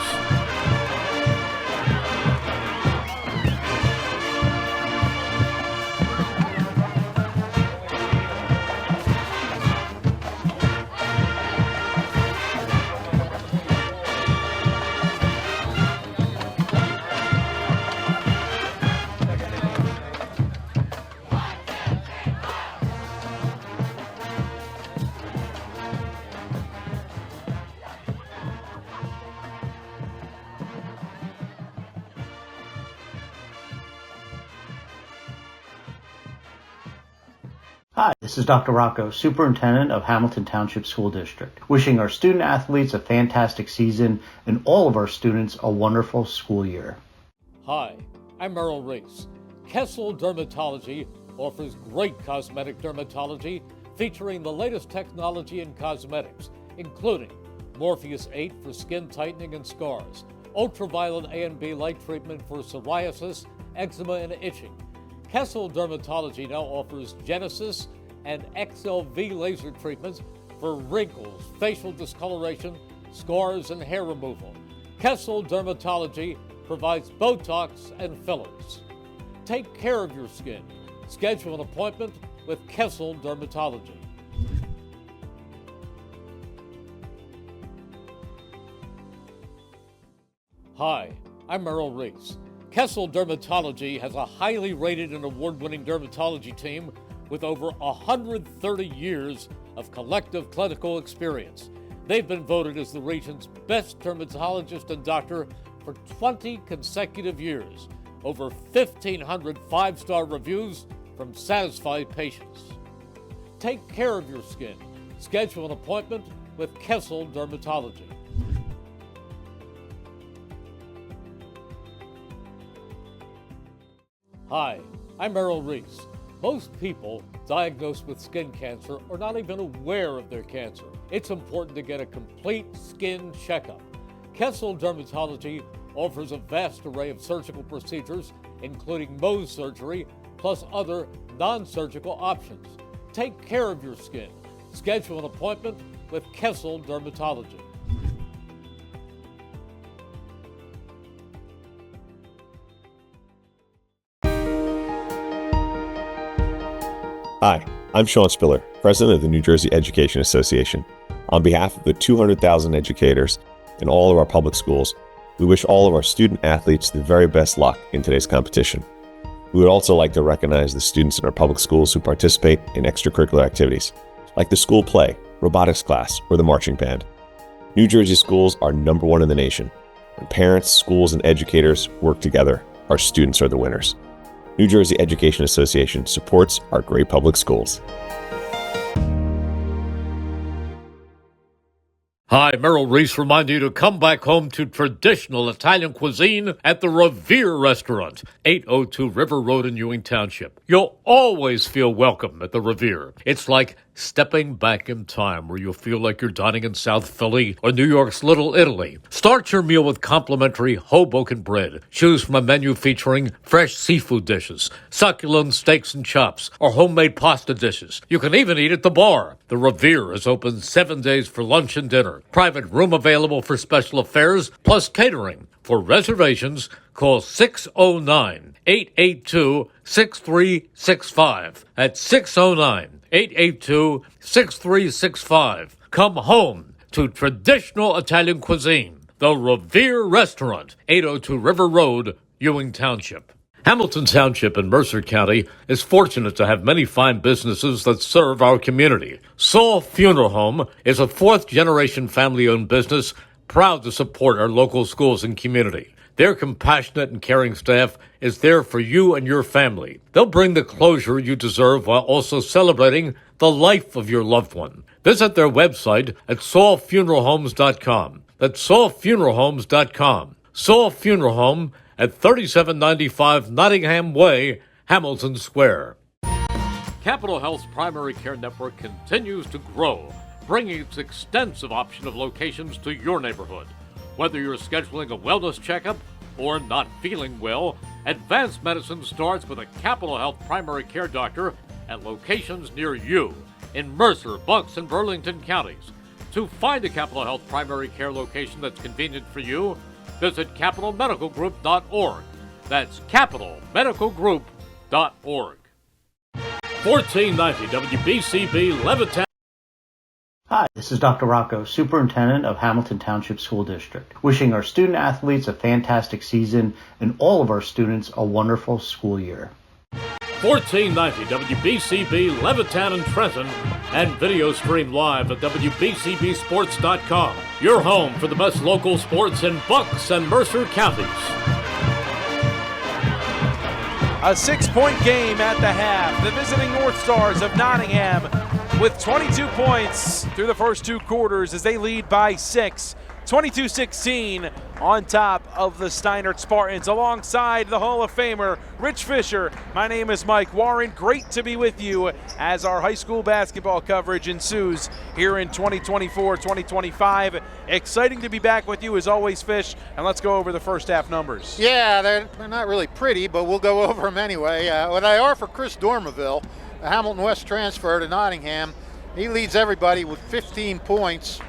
Hi, this is Dr. Rocco, Superintendent of Hamilton Township School District, wishing our student athletes a fantastic season and all of our students a wonderful school year. Hi, I'm Merrill Reese. Kessel Dermatology offers great cosmetic dermatology featuring the latest technology in cosmetics, including Morpheus 8 for skin tightening and scars, ultraviolet A and B light treatment for psoriasis, eczema, and itching. Kessel Dermatology now offers Genesis and XLV laser treatments for wrinkles, facial discoloration, scars, and hair removal. Kessel Dermatology provides Botox and fillers. Take care of your skin. Schedule an appointment with Kessel Dermatology. Hi, I'm Merrill Reese. Kessel Dermatology has a highly rated and award-winning dermatology team with over 130 years of collective clinical experience. They've been voted as the region's best dermatologist and doctor for 20 consecutive years. Over 1,500 five-star reviews from satisfied patients. Take care of your skin. Schedule an appointment with Kessel Dermatology. Hi, I'm Merrill Reese. Most people diagnosed with skin cancer are not even aware of their cancer. It's important to get a complete skin checkup. Kessel Dermatology offers a vast array of surgical procedures, including Mohs surgery, plus other non-surgical options. Take care of your skin. Schedule an appointment with Kessel Dermatology. Hi, I'm Sean Spiller, President of the New Jersey Education Association. On behalf of the 200,000 educators in all of our public schools, we wish all of our student athletes the very best luck in today's competition. We would also like to recognize the students in our public schools who participate in extracurricular activities, like the school play, robotics class, or the marching band. New Jersey schools are number one in the nation. When parents, schools, and educators work together, our students are the winners. New Jersey Education Association supports our great public schools. Hi, Merrill Reese reminding you to come back home to traditional Italian cuisine at the Revere Restaurant, 802 River Road in Ewing Township. You'll always feel welcome at the Revere. It's like stepping back in time where you'll feel like you're dining in South Philly or New York's Little Italy. Start your meal with complimentary Hoboken bread. Choose from a menu featuring fresh seafood dishes, succulent steaks and chops, or homemade pasta dishes. You can even eat at the bar. The Revere is open 7 days for lunch and dinner. Private room available for special affairs, plus catering. For reservations, call 609-882-6365. That's 609-882-6365. Come home to traditional Italian cuisine. The Revere Restaurant, 802 River Road, Ewing Township. Hamilton Township in Mercer County is fortunate to have many fine businesses that serve our community. Saul Funeral Home is a fourth-generation family-owned business proud to support our local schools and community. Their compassionate and caring staff is there for you and your family. They'll bring the closure you deserve while also celebrating the life of your loved one. Visit their website at saulfuneralhomes.com. That's saulfuneralhomes.com. Saul Funeral Home at 3795 Nottingham Way, Hamilton Square. Capital Health's primary care network continues to grow, bringing its extensive option of locations to your neighborhood. Whether you're scheduling a wellness checkup or not feeling well, advanced medicine starts with a Capital Health primary care doctor at locations near you in Mercer, Bucks, and Burlington counties. To find a Capital Health primary care location that's convenient for you, visit capitalmedicalgroup.org. That's capitalmedicalgroup.org. 1490 WBCB Levittown. Hi, this is Dr. Rocco, Superintendent of Hamilton Township School District, wishing our student athletes a fantastic season and all of our students a wonderful school year. 1490 WBCB Levittown and Trenton, and video stream live at WBCBsports.com. Your home for the best local sports in Bucks and Mercer counties. A 6-point game at the half. The visiting Northstars of Nottingham with 22 points through the first 2 quarters as they lead by 6. 22-16 on top of the Steinert Spartans alongside the Hall of Famer Rich Fisher. My name is Mike Warren. Great to be with you as our high school basketball coverage ensues here in 2024-2025. Exciting to be back with you as always, Fish, and let's go over the first half numbers. Yeah, they're not really pretty, but we'll go over them anyway. What they are for Chris Dormeville, a Hamilton West transfer to Nottingham. He leads everybody with 15 points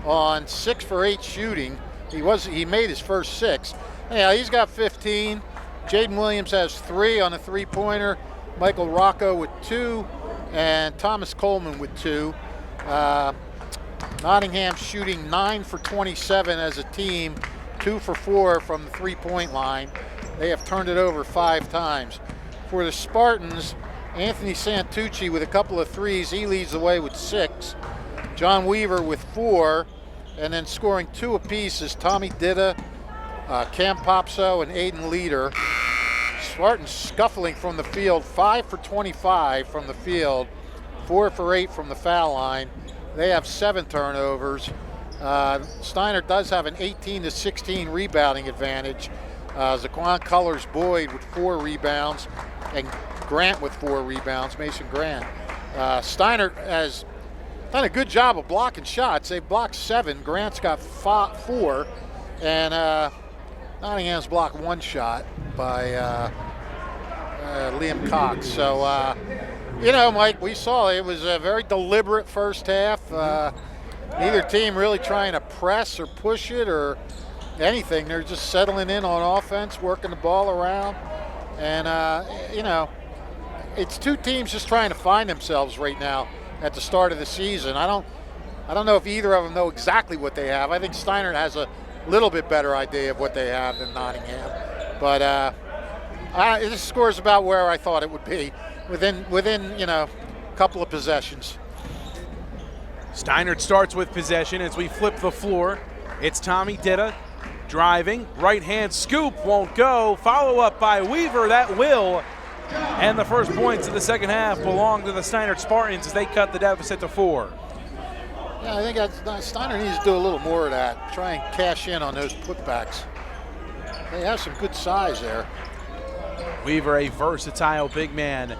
on 6 for 8 shooting. He made his first 6. Yeah, he's got 15. Jaden Williams has 3 on a 3-pointer. Michael Rocco with 2, and Thomas Coleman with 2. Nottingham shooting 9 for 27 as a team, 2 for 4 from the 3-point line. They have turned it over 5 times. For the Spartans, Anthony Santucci with a couple of threes. He leads the way with 6. John Weaver with 4, and then scoring 2 apiece is Tommy Ditta, Cam Popso, and Aiden Leader. Spartans scuffling from the field, 5 for 25 from the field, 4 for 8 from the foul line. They have 7 turnovers. Steinert does have an 18-16 rebounding advantage. Zaquan Colors Boyd with 4 rebounds, and Grant with 4 rebounds, Mason Grant. Steinert has done a good job of blocking shots. They've blocked 7. Grant's got 4, and Nottingham's blocked 1 shot by Liam Cox. So, Mike, we saw it was a very deliberate first half. Neither team really trying to press or push it or anything. They're just settling in on offense, working the ball around, and it's 2 teams just trying to find themselves right now at the start of the season. I don't know if either of them know exactly what they have. I think Steinert has a little bit better idea of what they have than Nottingham. But this score is about where I thought it would be, within a couple of possessions. Steinert starts with possession as we flip the floor. It's Tommy Ditta driving, right hand scoop, won't go. Follow up by Weaver, that will. And the first points of the second half belong to the Steinert Spartans as they cut the deficit to 4. Yeah, I think Steinert needs to do a little more of that. Try and cash in on those putbacks. They have some good size there. Weaver, a versatile big man.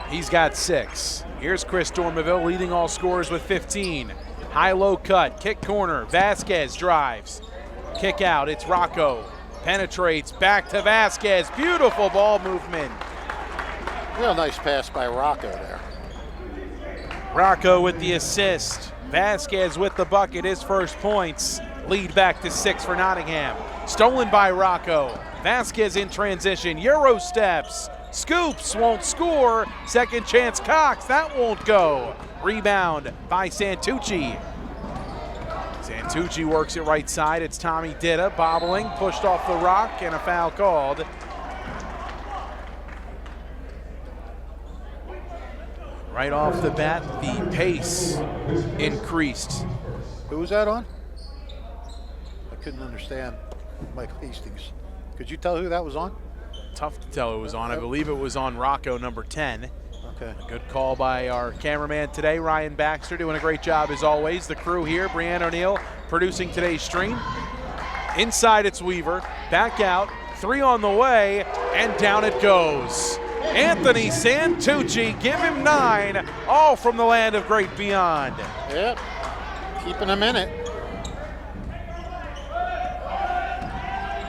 He's got 6. Here's Chris Dormeville leading all scorers with 15. High-low cut, kick corner. Vasquez drives. Kick out, it's Rocco. Penetrates back to Vasquez. Beautiful ball movement. Real nice pass by Rocco there. Rocco with the assist. Vasquez with the bucket, his first points. Lead back to 6 for Nottingham. Stolen by Rocco. Vasquez in transition. Euro steps. Scoops, won't score. Second chance Cox, that won't go. Rebound by Santucci. Santucci works it right side. It's Tommy Ditta bobbling, pushed off the rock, and a foul called. Right off the bat, the pace increased. Who was that on? I couldn't understand Mike Hastings. Could you tell who that was on? Tough to tell who was on. I believe it was on Rocco, number 10. Okay. A good call by our cameraman today, Ryan Baxter, doing a great job as always. The crew here, Brianne O'Neill, producing today's stream. Inside it's Weaver, back out, 3 on the way, and down it goes. Anthony Santucci, give him 9, all from the land of great beyond. Yep, keeping him in it.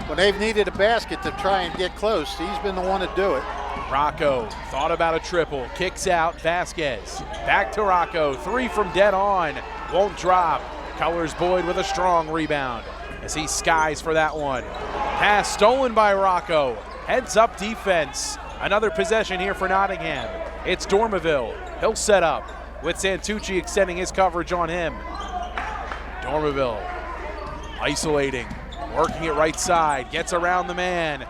When they've needed a basket to try and get close, he's been the one to do it. Rocco thought about a triple, kicks out Vasquez. Back to Rocco, 3 from dead on, won't drop. Colors Boyd with a strong rebound as he skies for that one. Pass stolen by Rocco, heads up defense. Another possession here for Nottingham. It's Dormeville, he'll set up with Santucci extending his coverage on him. Dormeville isolating, working it right side, gets around the man.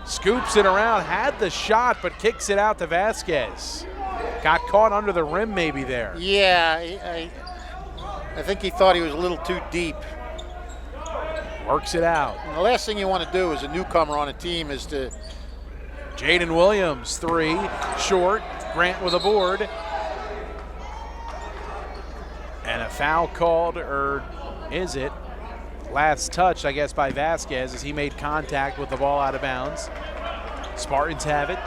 Scoops it around, had the shot, but kicks it out to Vasquez. Got caught under the rim maybe there. Yeah, I think he thought he was a little too deep. Works it out. And the last thing you want to do as a newcomer on a team is to Jaden Williams, 3, short. Grant with a board. And a foul called, or is it? Last touch, I guess, by Vasquez as he made contact with the ball out of bounds. Spartans have it.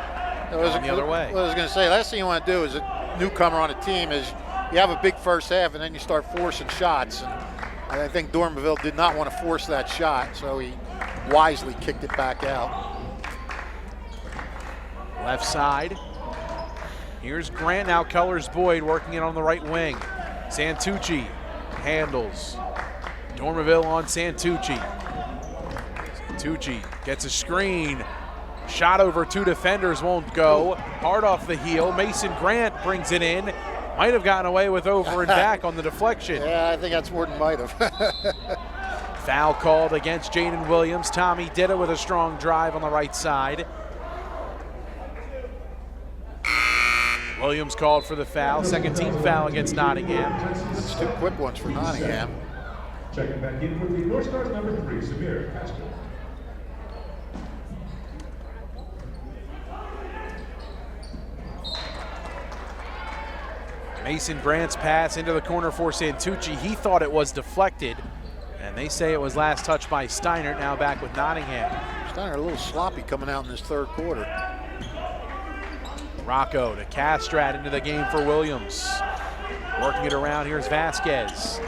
Going the other way. What I was going to say, last thing you want to do as a newcomer on a team is you have a big first half and then you start forcing shots. And I think Dormerville did not want to force that shot, so he wisely kicked it back out. Left side. Here's Grant now. Colors Boyd working it on the right wing. Santucci handles. Dormerville on Santucci. Santucci gets a screen. Shot over 2 defenders, won't go. Hard off the heel. Mason Grant brings it in. Might have gotten away with over and back on the deflection. Yeah, I think that's more than might have. Foul called against Jaden Williams. Tommy Ditta with a strong drive on the right side. Williams called for the foul. Second team foul against Nottingham. That's 2 quick ones for Nottingham. Checking back in for the Northstars, number 3, Samir Castro. Mason Grant's pass into the corner for Santucci. He thought it was deflected, and they say it was last touched by Steinert, now back with Nottingham. Steinert a little sloppy coming out in this third quarter. Rocco to Castrat into the game for Williams. Working it around, here's Vasquez.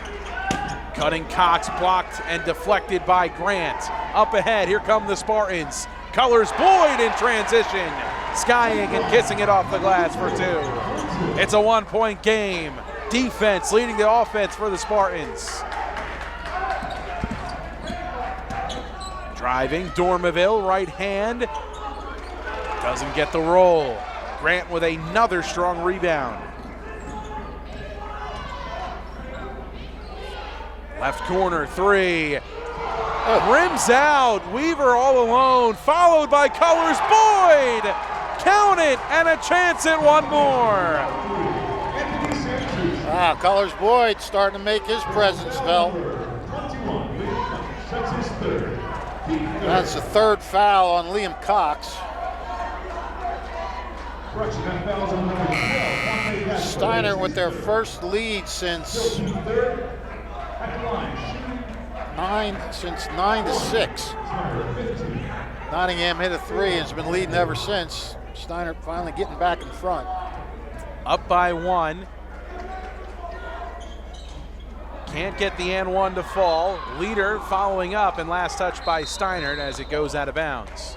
Cutting Cox, blocked and deflected by Grant. Up ahead, here come the Spartans. Colors Boyd in transition. Skying and kissing it off the glass for 2. It's a 1-point game. Defense leading the offense for the Spartans. Driving, Dormerville, right hand. Doesn't get the roll. Grant with another strong rebound. Left corner, 3. Rims out. Weaver all alone, followed by Colors Boyd. Count it, and a chance at one more. Colors Boyd starting to make his presence felt. That's the 3rd foul on Liam Cox. Steinert with their first lead since 9 to 6. Nottingham hit a 3 and has been leading ever since. Steinert finally getting back in front. Up by 1. Can't get the and 1 to fall. Leader following up, and last touch by Steinert as it goes out of bounds.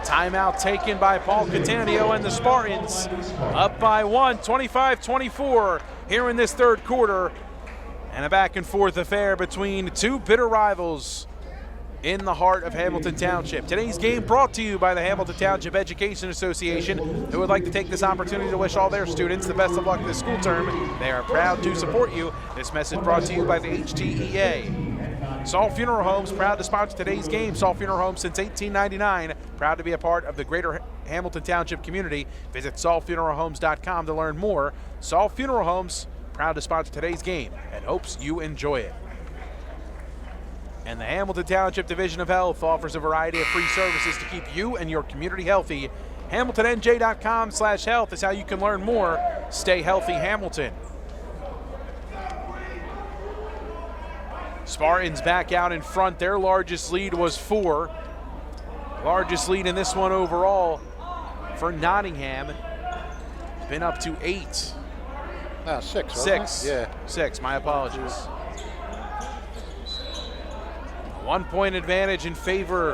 Timeout taken by Paul Cattaneo and the Spartans. Up by 1, 25-24 here in this third quarter. And a back and forth affair between 2 bitter rivals in the heart of Hamilton Township. Today's game brought to you by the Hamilton Township Education Association, who would like to take this opportunity to wish all their students the best of luck this school term. They are proud to support you. This message brought to you by the HTEA. Saul Funeral Homes, proud to sponsor today's game. Saul Funeral Homes since 1899, proud to be a part of the greater Hamilton Township community. Visit saulfuneralhomes.com to learn more. Saul Funeral Homes, proud to sponsor today's game, and hopes you enjoy it. And the Hamilton Township Division of Health offers a variety of free services to keep you and your community healthy. HamiltonNJ.com/health is how you can learn more. Stay healthy, Hamilton. Spartans back out in front. Their largest lead was 4. Largest lead in this one overall for Nottingham. It's been up to 8. 6. 6. Yeah. 6. My apologies. 1-point advantage in favor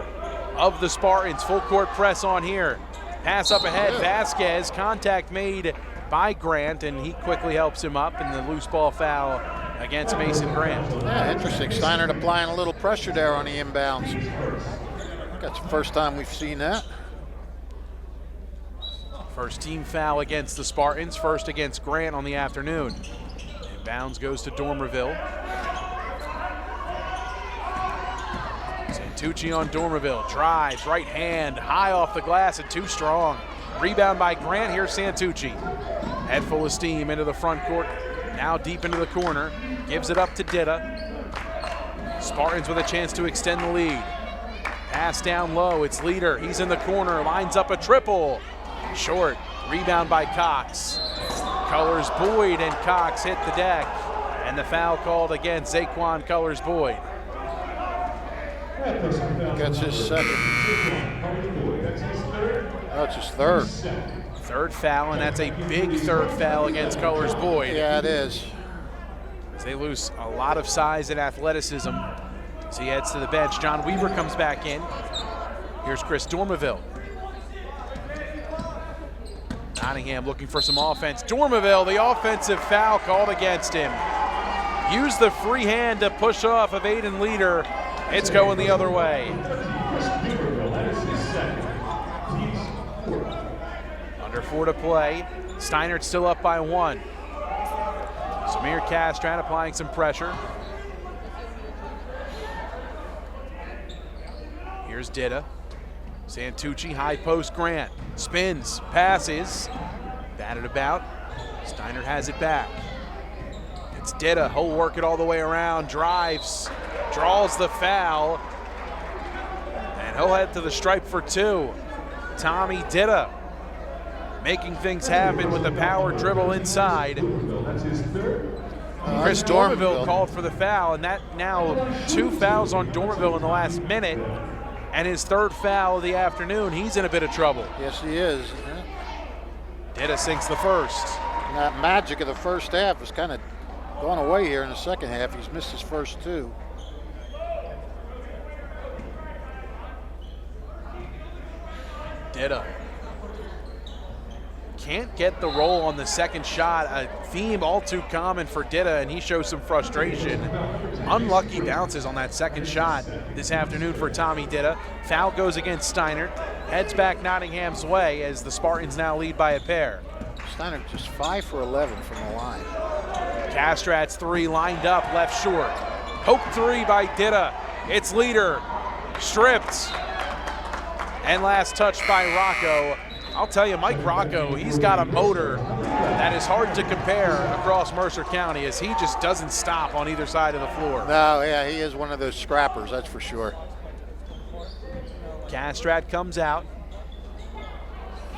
of the Spartans. Full court press on here. Pass up ahead. Vasquez. Contact made by Grant, and he quickly helps him up in the loose ball foul against Mason Grant. Yeah, interesting. Steinert applying a little pressure there on the inbounds. I think that's the first time we've seen that. First team foul against the Spartans. First against Grant on the afternoon. Inbounds goes to Dormerville. Santucci on Dormerville. Drives, right hand, high off the glass and too strong. Rebound by Grant. Here's Santucci. Head full of steam into the front court. Now deep into the corner. Gives it up to Ditta. Spartans with a chance to extend the lead. Pass down low, it's Leader. He's in the corner, lines up a triple. Short, rebound by Cox. Colors Boyd, and Cox hit the deck. And the foul called against Zaquan Colors Boyd. That's his second. That's his third. Third foul, and that's a big third foul against Colors Boyd. Yeah, it is. They lose a lot of size and athleticism as he heads to the bench. John Weaver comes back in. Here's Chris Dormeville. Nottingham looking for some offense. Dormeville, the offensive foul called against him. Used the free hand to push off of Aiden Leader. It's going the other way. Under 4 to play. Steinert still up by 1. Samir Castrat applying some pressure. Here's Ditta. Santucci, high post Grant. Spins, passes. Batted about. Steinert has it back. It's Ditta. He'll work it all the way around. Drives. Draws the foul. And he'll head to the stripe for 2. Tommy Ditta making things happen with the power dribble inside. Chris Dormeville called for the foul, and that now 2 fouls on Dormeville in the last minute, and his 3rd foul of the afternoon. He's in a bit of trouble. Yes, he is. Ditta sinks the first. And that magic of the first half has kind of gone away here in the second half. He's missed his first 2. Ditta can't get the roll on the second shot, a theme all too common for Ditta, and he shows some frustration. Unlucky bounces on that second shot this afternoon for Tommy Ditta. Foul goes against Steinert, heads back Nottingham's way as the Spartans now lead by a pair. Steinert just 5 for 11 from the line. Castrat's 3 lined up, left short. Hope 3 by Ditta. It's Leader, stripped. And last touch by Rocco. I'll tell you, Mike Rocco, he's got a motor that is hard to compare across Mercer County, as he just doesn't stop on either side of the floor. No, yeah, he is one of those scrappers, that's for sure. Castrat comes out.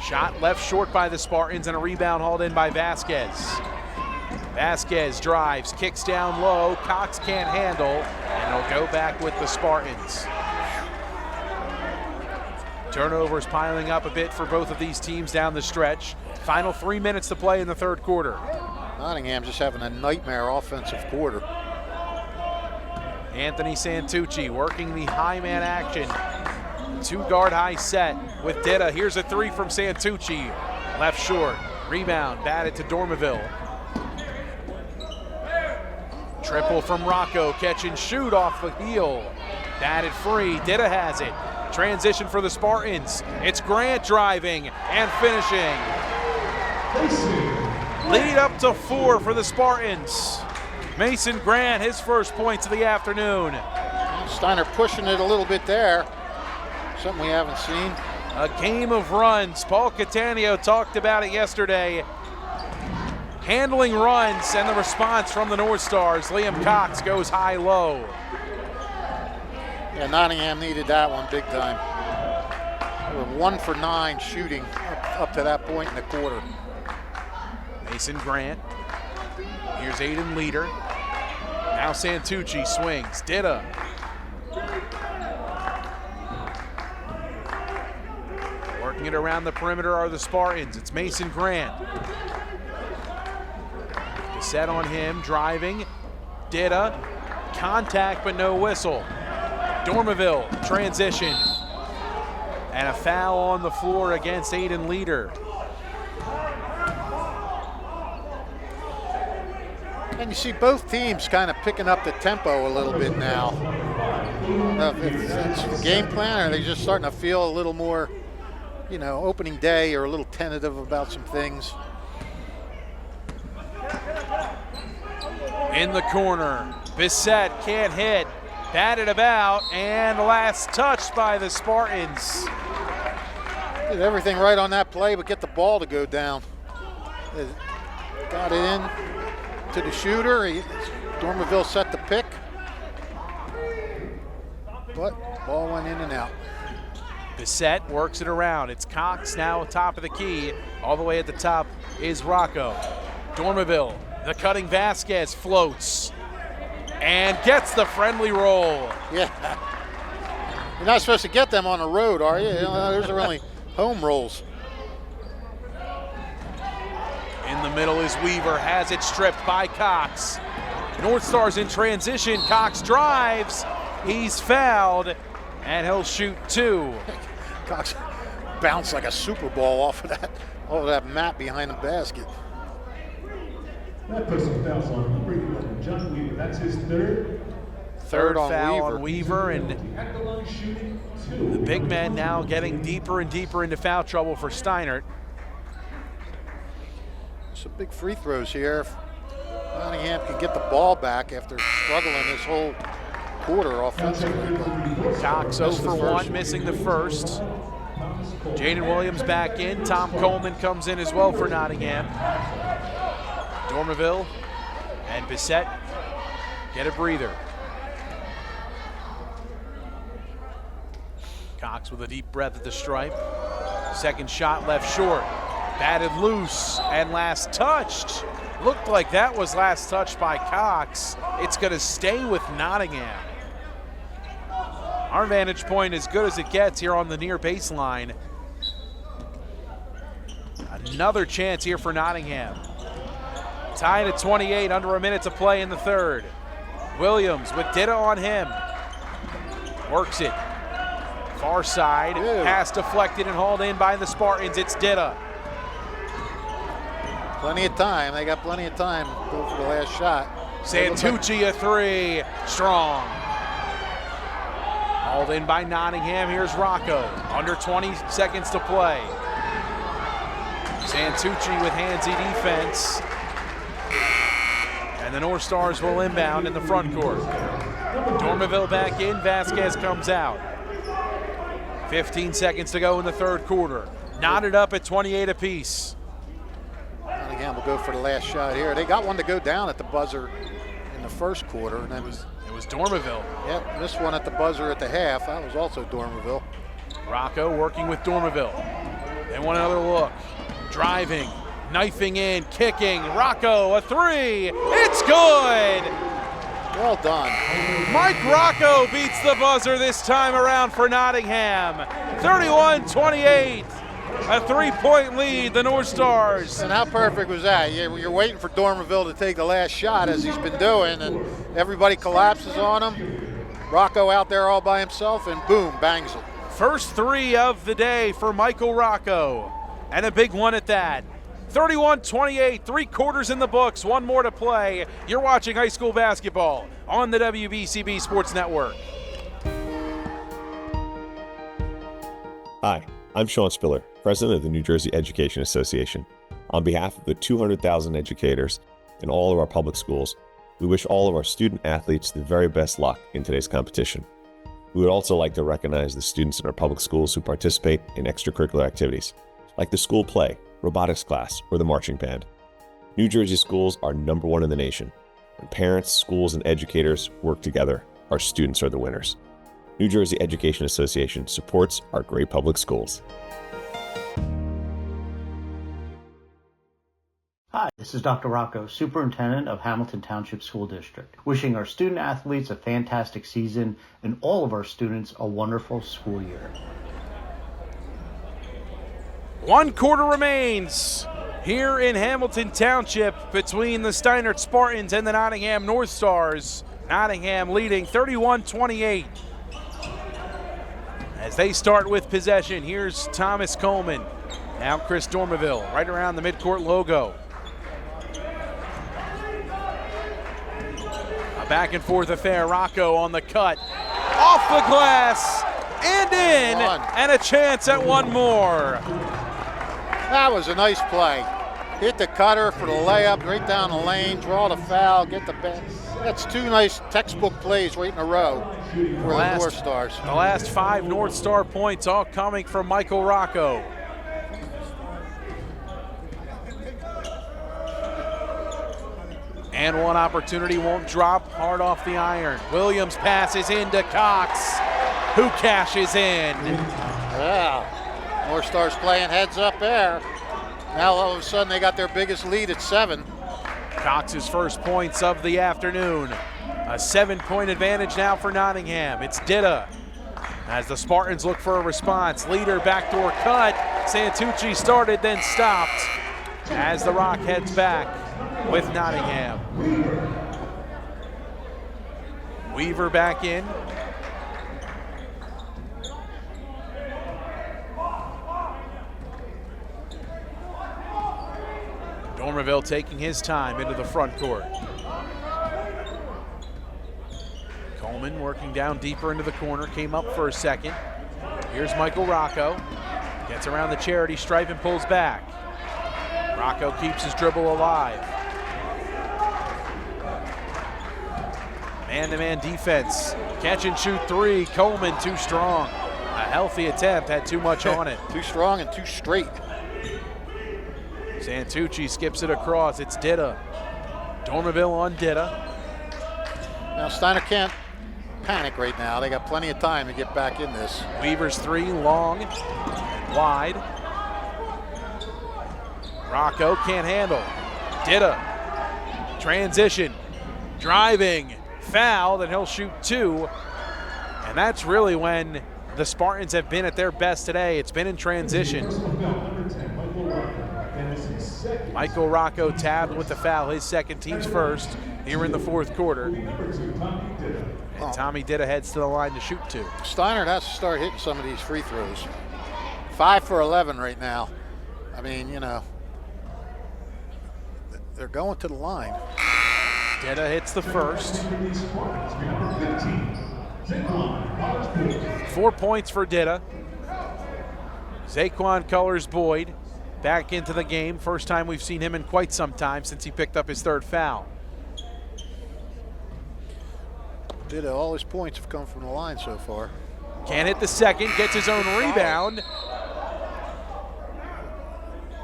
Shot left short by the Spartans, and a rebound hauled in by Vasquez. Vasquez drives, kicks down low. Cox can't handle, and it'll go back with the Spartans. Turnovers piling up a bit for both of these teams down the stretch. Final 3 minutes to play in the 3rd quarter. Nottingham just having a nightmare offensive quarter. Anthony Santucci working the high man action. 2-guard high set with Ditta. Here's a 3 from Santucci. Left short. Rebound batted to Dormeville. Triple from Rocco. Catch and shoot off the heel. Batted free. Ditta has it. Transition for the Spartans. It's Grant driving and finishing. Lead up to 4 for the Spartans. Mason Grant, his first points of the afternoon. Steinert pushing it a little bit there. Something we haven't seen. A game of runs. Paul Cattaneo talked about it yesterday. Handling runs and the response from the North Stars. Liam Cox goes high-low. Yeah, Nottingham needed that one big time. They were 1 for 9 shooting up to that point in the quarter. Mason Grant. Here's Aiden Leader. Now Santucci swings. Ditta. Working it around the perimeter are the Spartans. It's Mason Grant. Set on him, driving. Ditta. Contact but no whistle. Dormeville, transition. And a foul on the floor against Aiden Leader. And you see both teams kind of picking up the tempo a little bit now. It's the game plan, or are they just starting to feel a little more, opening day, or a little tentative about some things? In the corner, Bissett can't hit. Batted about, and last touch by the Spartans. Did everything right on that play, but get the ball to go down. Got it in to the shooter. Dormeville set the pick, but Ball went in and out. Bissett works it around. It's Cox now top of the key. All the way at the top is Rocco. Dormeville, the cutting Vasquez, floats and gets the friendly roll. Yeah. You're not supposed to get them on the road, are you? Those are only home rolls. In the middle is Weaver, has it stripped by Cox. Northstars in transition. Cox drives. He's fouled, and he'll shoot 2. Cox bounced like a Super Bowl off of that mat behind the basket. That person fouls on number 11, John Weaver. That's his third. Third on foul Weaver. on Weaver, and At the line shooting 2. the big man now getting deeper and deeper into foul trouble for Steinert. Some big free throws here. If Nottingham can get the ball back after struggling this whole quarter offensively. Cox 0 for 1, missing the first. Jaden Williams back in. Tom Coleman comes in as well for Nottingham. Dormeville and Bissett get a breather. Cox with a deep breath at the stripe. Second shot left short. Batted loose and last touched. Looked like that was last touched by Cox. It's going to stay with Nottingham. Our vantage point as good as it gets here on the near baseline. Another chance here for Nottingham. Tied at 28, under a minute to play in the third. Williams with Ditta on him. Works it. Far side, pass deflected and hauled in by the Spartans. It's Ditta. Plenty of time. They got plenty of time to go for the last shot. Santucci a 3, strong. Hauled in by Nottingham. Here's Rocco. Under 20 seconds to play. Santucci with handsy defense. And the Northstars will inbound in the front court. Dormeville back in. Vasquez comes out. 15 seconds to go in the third quarter. Knotted up at 28 apiece. Nottingham will go for the last shot here. They got one to go down at the buzzer in the first quarter. And then It was Dormeville. Yep, missed one at the buzzer at the half. That was also Dormeville. Rocco working with Dormeville. They want another look. Driving, knifing in, kicking. Rocco, a 3. It's good! Well done. Mike Rocco beats the buzzer this time around for Nottingham. 31-28. A 3-point lead, the Northstars. And how perfect was that? You're waiting for Dormeville to take the last shot, as he's been doing, and everybody collapses on him. Rocco out there all by himself, and boom, bangs it. First 3 of the day for Michael Rocco, and a big one at that. 31-28, 3 quarters in the books, 1 more to play. You're watching high school basketball on the WBCB Sports Network. Hi, I'm Sean Spiller, President of the New Jersey Education Association. On behalf of the 200,000 educators in all of our public schools, we wish all of our student athletes the very best luck in today's competition. We would also like to recognize the students in our public schools who participate in extracurricular activities, like the school play, robotics class, or the marching band. New Jersey schools are #1 in the nation. When parents, schools, and educators work together, our students are the winners. New Jersey Education Association supports our great public schools. Hi, this is Dr. Rocco, Superintendent of Hamilton Township School District, wishing our student athletes a fantastic season and all of our students a wonderful school year. 1 quarter remains here in Hamilton Township between the Steinert Spartans and the Nottingham Northstars. Nottingham leading 31-28. As they start with possession, here's Thomas Coleman. Now Chris Dormeville, right around the midcourt logo. A back and forth affair. Rocco on the cut. Off the glass and in, and a chance at 1 more. That was a nice play. Hit the cutter for the layup, right down the lane, draw the foul, get the bat. That's 2 nice textbook plays right in a row for the Northstars. The last 5 North Star points all coming from Michael Rocco. And one opportunity won't drop, hard off the iron. Williams passes into Cox. who cashes in. Yeah, Northstars playing heads up there. Now all of a sudden they got their biggest lead at 7. Cox's first points of the afternoon. A 7-point advantage now for Nottingham. It's Ditta. As the Spartans look for a response, leader backdoor cut. Santucci started, then stopped. As the Rock heads back with Nottingham. Weaver back in. Dormerville taking his time into the front court. Coleman working down deeper into the corner, came up for a second. Here's Michael Rocco. Gets around the charity stripe and pulls back. Rocco keeps his dribble alive. Man-to-man defense. Catch and shoot 3. Coleman too strong. A healthy attempt, had too much on it. Too strong and too straight. Santucci skips it across. It's Ditta. Dormerville on Ditta. Now Steinert can't panic right now. They got plenty of time to get back in this. Weaver's 3, long and wide. Rocco can't handle. Ditta. Transition. Driving. Foul. Then he'll shoot 2. And that's really when the Spartans have been at their best today. It's been in transition. Michael Rocco tabbed with the foul, his second, team's first, here in the fourth quarter. And Tommy Ditta heads to the line to shoot 2. Steinert has to start hitting some of these free throws. 5 for 11 right now. I mean, you know, they're going to the line. Ditta hits the first. 4 points for Ditta. Zaquan Colors-Boyd back into the game. First time we've seen him in quite some time since he picked up his 3rd foul. Ditta, all his points have come from the line so far. Can't hit the second, gets his own rebound.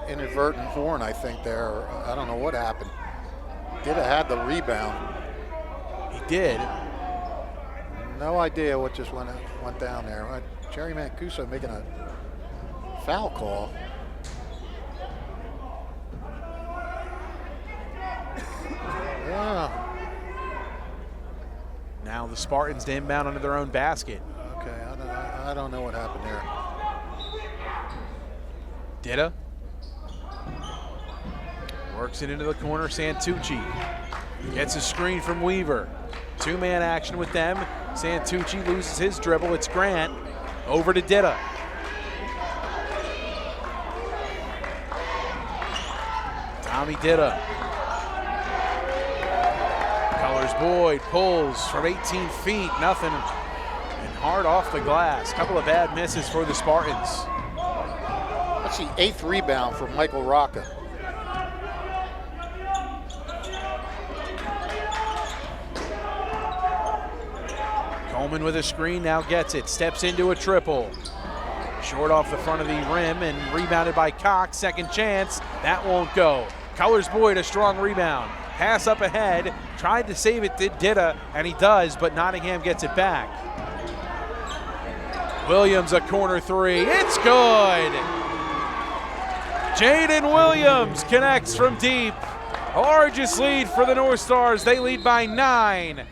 Inadvertent horn, I think, there. I don't know what happened. Ditta had the rebound. He did. No idea what just went down there. Jerry Mancuso making a foul call. Yeah. Now the Spartans to inbound under their own basket. Okay, I don't know what happened there. Ditta works it into the corner. Santucci gets a screen from Weaver. 2-man action with them. Santucci loses his dribble. It's Grant over to Ditta. Tommy Ditta. Colors-Boyd pulls from 18 feet, nothing, and hard off the glass. Couple of bad misses for the Spartans. That's the 8th rebound for Michael Rocca. Coleman with a screen, now gets it, steps into a triple. Short off the front of the rim and rebounded by Cox. Second chance, that won't go. Colors-Boyd, a strong rebound. Pass up ahead, tried to save it, did Ditta, and he does, but Nottingham gets it back. Williams, a corner 3, it's good! Jaden Williams connects from deep. Largest lead for the Northstars, they lead by 9.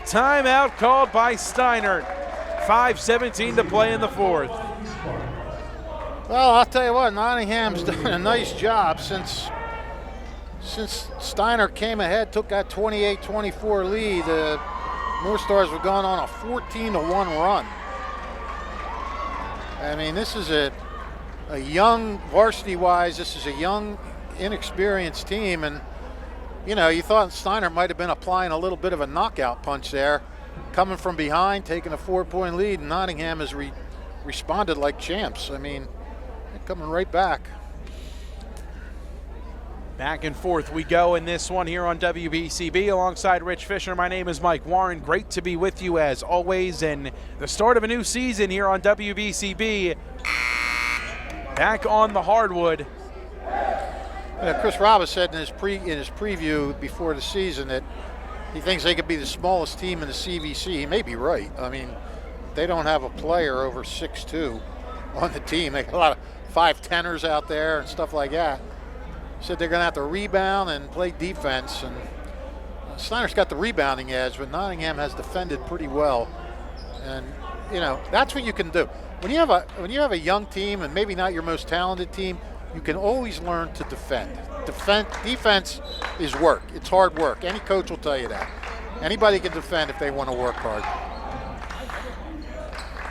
Timeout called by Steinert. 5:17 to play in the 4th. Well, I'll tell you what, Nottingham's done a nice job since Steinert came ahead, took that 28-24 lead. The Northstars were going on a 14-1 run. I mean, this is a young, varsity-wise, this is a young, inexperienced team, and you know, you thought Steinert might have been applying a little bit of a knockout punch there, coming from behind, taking a 4-point lead, and Nottingham has responded like champs. I mean, they're coming right back. Back and forth we go in this one here on WBCB alongside Rich Fisher. My name is Mike Warren. Great to be with you as always, and the start of a new season here on WBCB. Back on the hardwood. Chris Roberts said in his preview before the season that he thinks they could be the smallest team in the CVC. He may be right. I mean, they don't have a player over 6'2" on the team. They got a lot of 5'10ers out there and stuff like that. Said they're going to have to rebound and play defense. And Steinert's got the rebounding edge, but Nottingham has defended pretty well. And you know, that's what you can do. When you have a young team and maybe not your most talented team, you can always learn to defend. Defense is work. It's hard work. Any coach will tell you that. Anybody can defend if they want to work hard.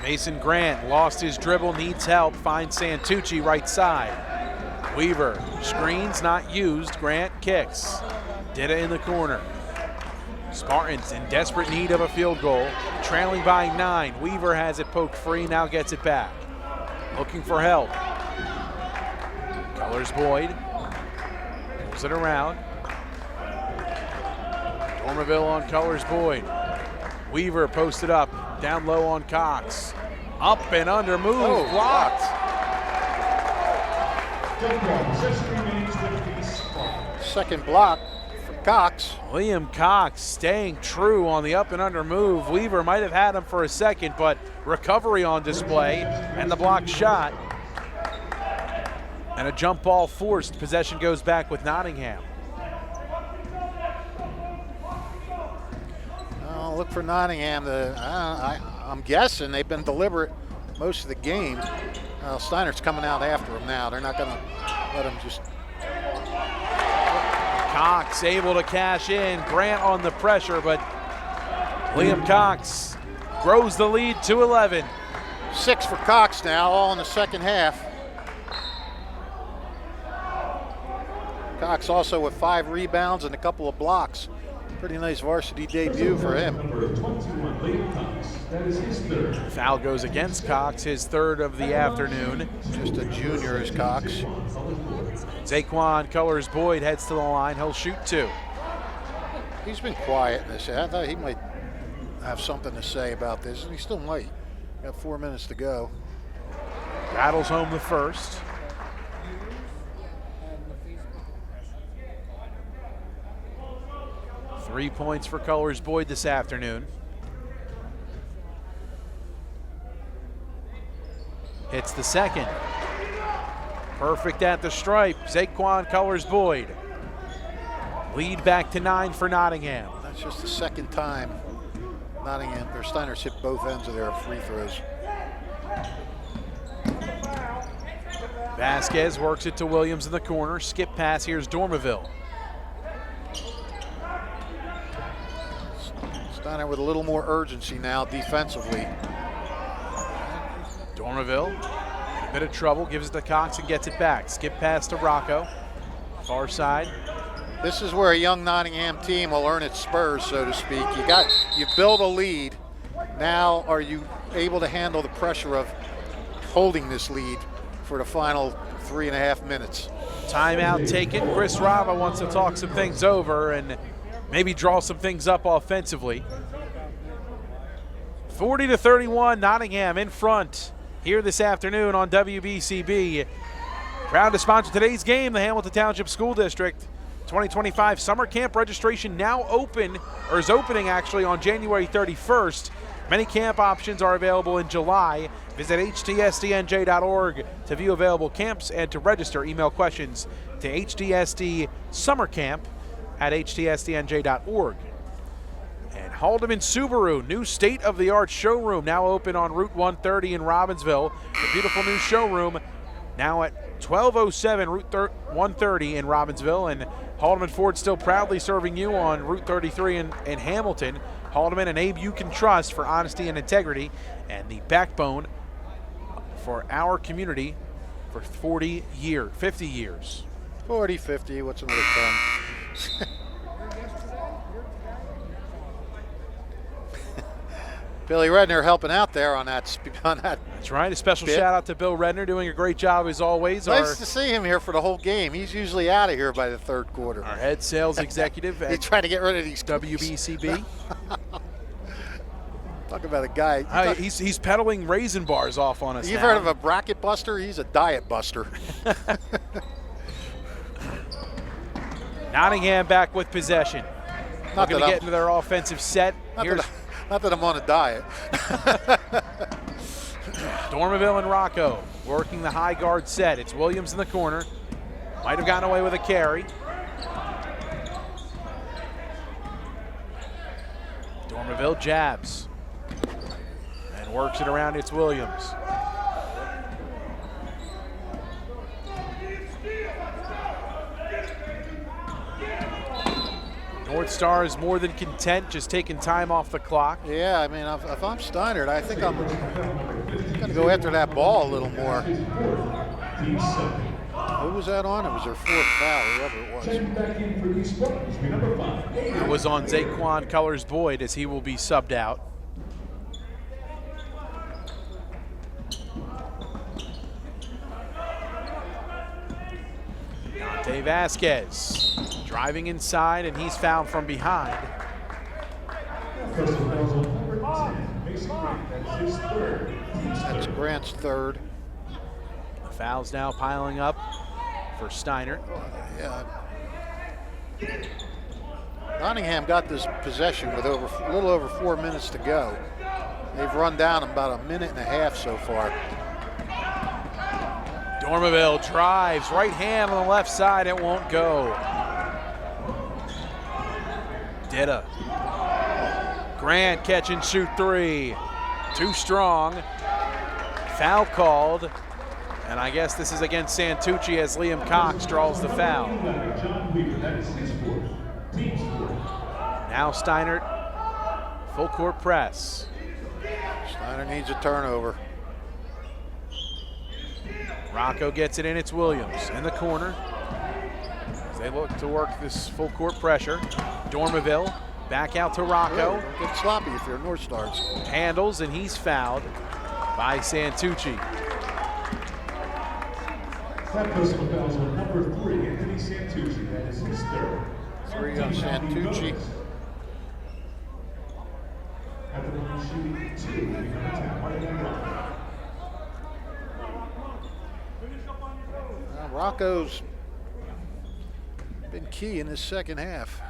Mason Grant lost his dribble, needs help, finds Santucci right side. Weaver screens, not used. Grant kicks. Dida in the corner. Spartans in desperate need of a field goal, trailing by 9. Weaver has it poked free, now gets it back. Looking for help. Colors Boyd. Pulls it around. Dormerville on Colors Boyd. Weaver posted up, down low on Cox. Up and under move, blocked. Second block for Cox. William Cox staying true on the up and under move. Weaver might have had him for a second, but recovery on display and the blocked shot. And a jump ball forced. Possession goes back with Nottingham. Oh, look for Nottingham. I'm guessing they've been deliberate most of the game. Steinert's coming out after him now. They're not going to let him just. Cox able to cash in. Grant on the pressure, but William Cox grows the lead to 11. 6 for Cox now, all in the second half. Cox also with 5 rebounds and a couple of blocks. Pretty nice varsity debut for him. Foul goes against Cox, his third of the afternoon. Just a junior as Cox. Zaquan Colors Boyd heads to the line. He'll shoot 2. He's been quiet in this. I thought he might have something to say about this, and he still might. Got 4 minutes to go. Rattles home the first. Three points for Colors Boyd this afternoon. Hits the second. Perfect at the stripe. Zaquan Colors Boyd. Lead back to 9 for Nottingham. That's just the second time Nottingham or Steinert's hit both ends of their free throws. Vasquez works it to Williams in the corner. Skip pass, here's Dormerville. Steinert with a little more urgency now defensively. Dormerville, a bit of trouble, gives it to Cox and gets it back. Skip pass to Rocco, far side. This is where a young Nottingham team will earn its spurs, so to speak. You build a lead. Now are you able to handle the pressure of holding this lead for the final 3.5 minutes? Timeout taken. Chris Rava wants to talk some things over and maybe draw some things up offensively. 40-31, Nottingham in front here this afternoon on WBCB. Proud to sponsor today's game, the Hamilton Township School District. 2025 summer camp registration now open, or is opening actually on January 31st. Many camp options are available in July. Visit htsdnj.org to view available camps and to register. Email questions to hdsdsummercamp@htsdnj.org. And Haldeman Subaru, new state-of-the-art showroom now open on Route 130 in Robbinsville. The beautiful new showroom now at 1207 Route 130 in Robbinsville. And Haldeman Ford still proudly serving you on Route 33 in Hamilton. Haldeman, a name you can trust for honesty and integrity, and the backbone for our community for 50 years. 40, 50, what's another 10? Billy Redner helping out there on that. That's right. A special bit. shout out to Bill Redner, doing a great job as always. Nice to see him here for the whole game. He's usually out of here by the third quarter. Our head sales executive at He's trying to get rid of these WBCB. Talk about a guy. He's peddling raisin bars off on us. You've now. heard of a bracket buster? He's a diet buster. Nottingham back with possession. Looking to get into their offensive set. Not Not that I'm on a diet. Dormeville and Rocco working the high guard set. It's Williams in the corner. Might have gotten away with a carry. Dormeville jabs and works it around. It's Williams. Northstars more than content, just taking time off the clock. Yeah, I mean, if I'm Steinert, I think I'm going to go after that ball a little more. Who was that on? It was their fourth foul, whoever it was. It was on Zaquan Colors-Boyd as he will be subbed out. Dante Vasquez driving inside, and he's fouled from behind. That's Grant's third. The fouls now piling up for Steinert. Yeah. Nottingham got this possession with a little over 4 minutes to go. They've run down about a minute and a half so far. Dormeville drives, right hand on the left side, it won't go. Ditta. Grant catch and shoot three. Too strong. Foul called. And I guess this is against Santucci as Liam Cox draws the foul. Now Steinert, full court press. Steinert needs a turnover. Rocco gets it in, it's Williams in the corner. As they look to work this full court pressure. Dormeville back out to Rocco. Don't get sloppy if you're Northstars. Handles, and he's fouled by Santucci. That personal fouls on number 3, Anthony Santucci. That is his third. 3 on Santucci. At the line shooting 2, number 10, Martin Rocco. Rocco's been key in this second half.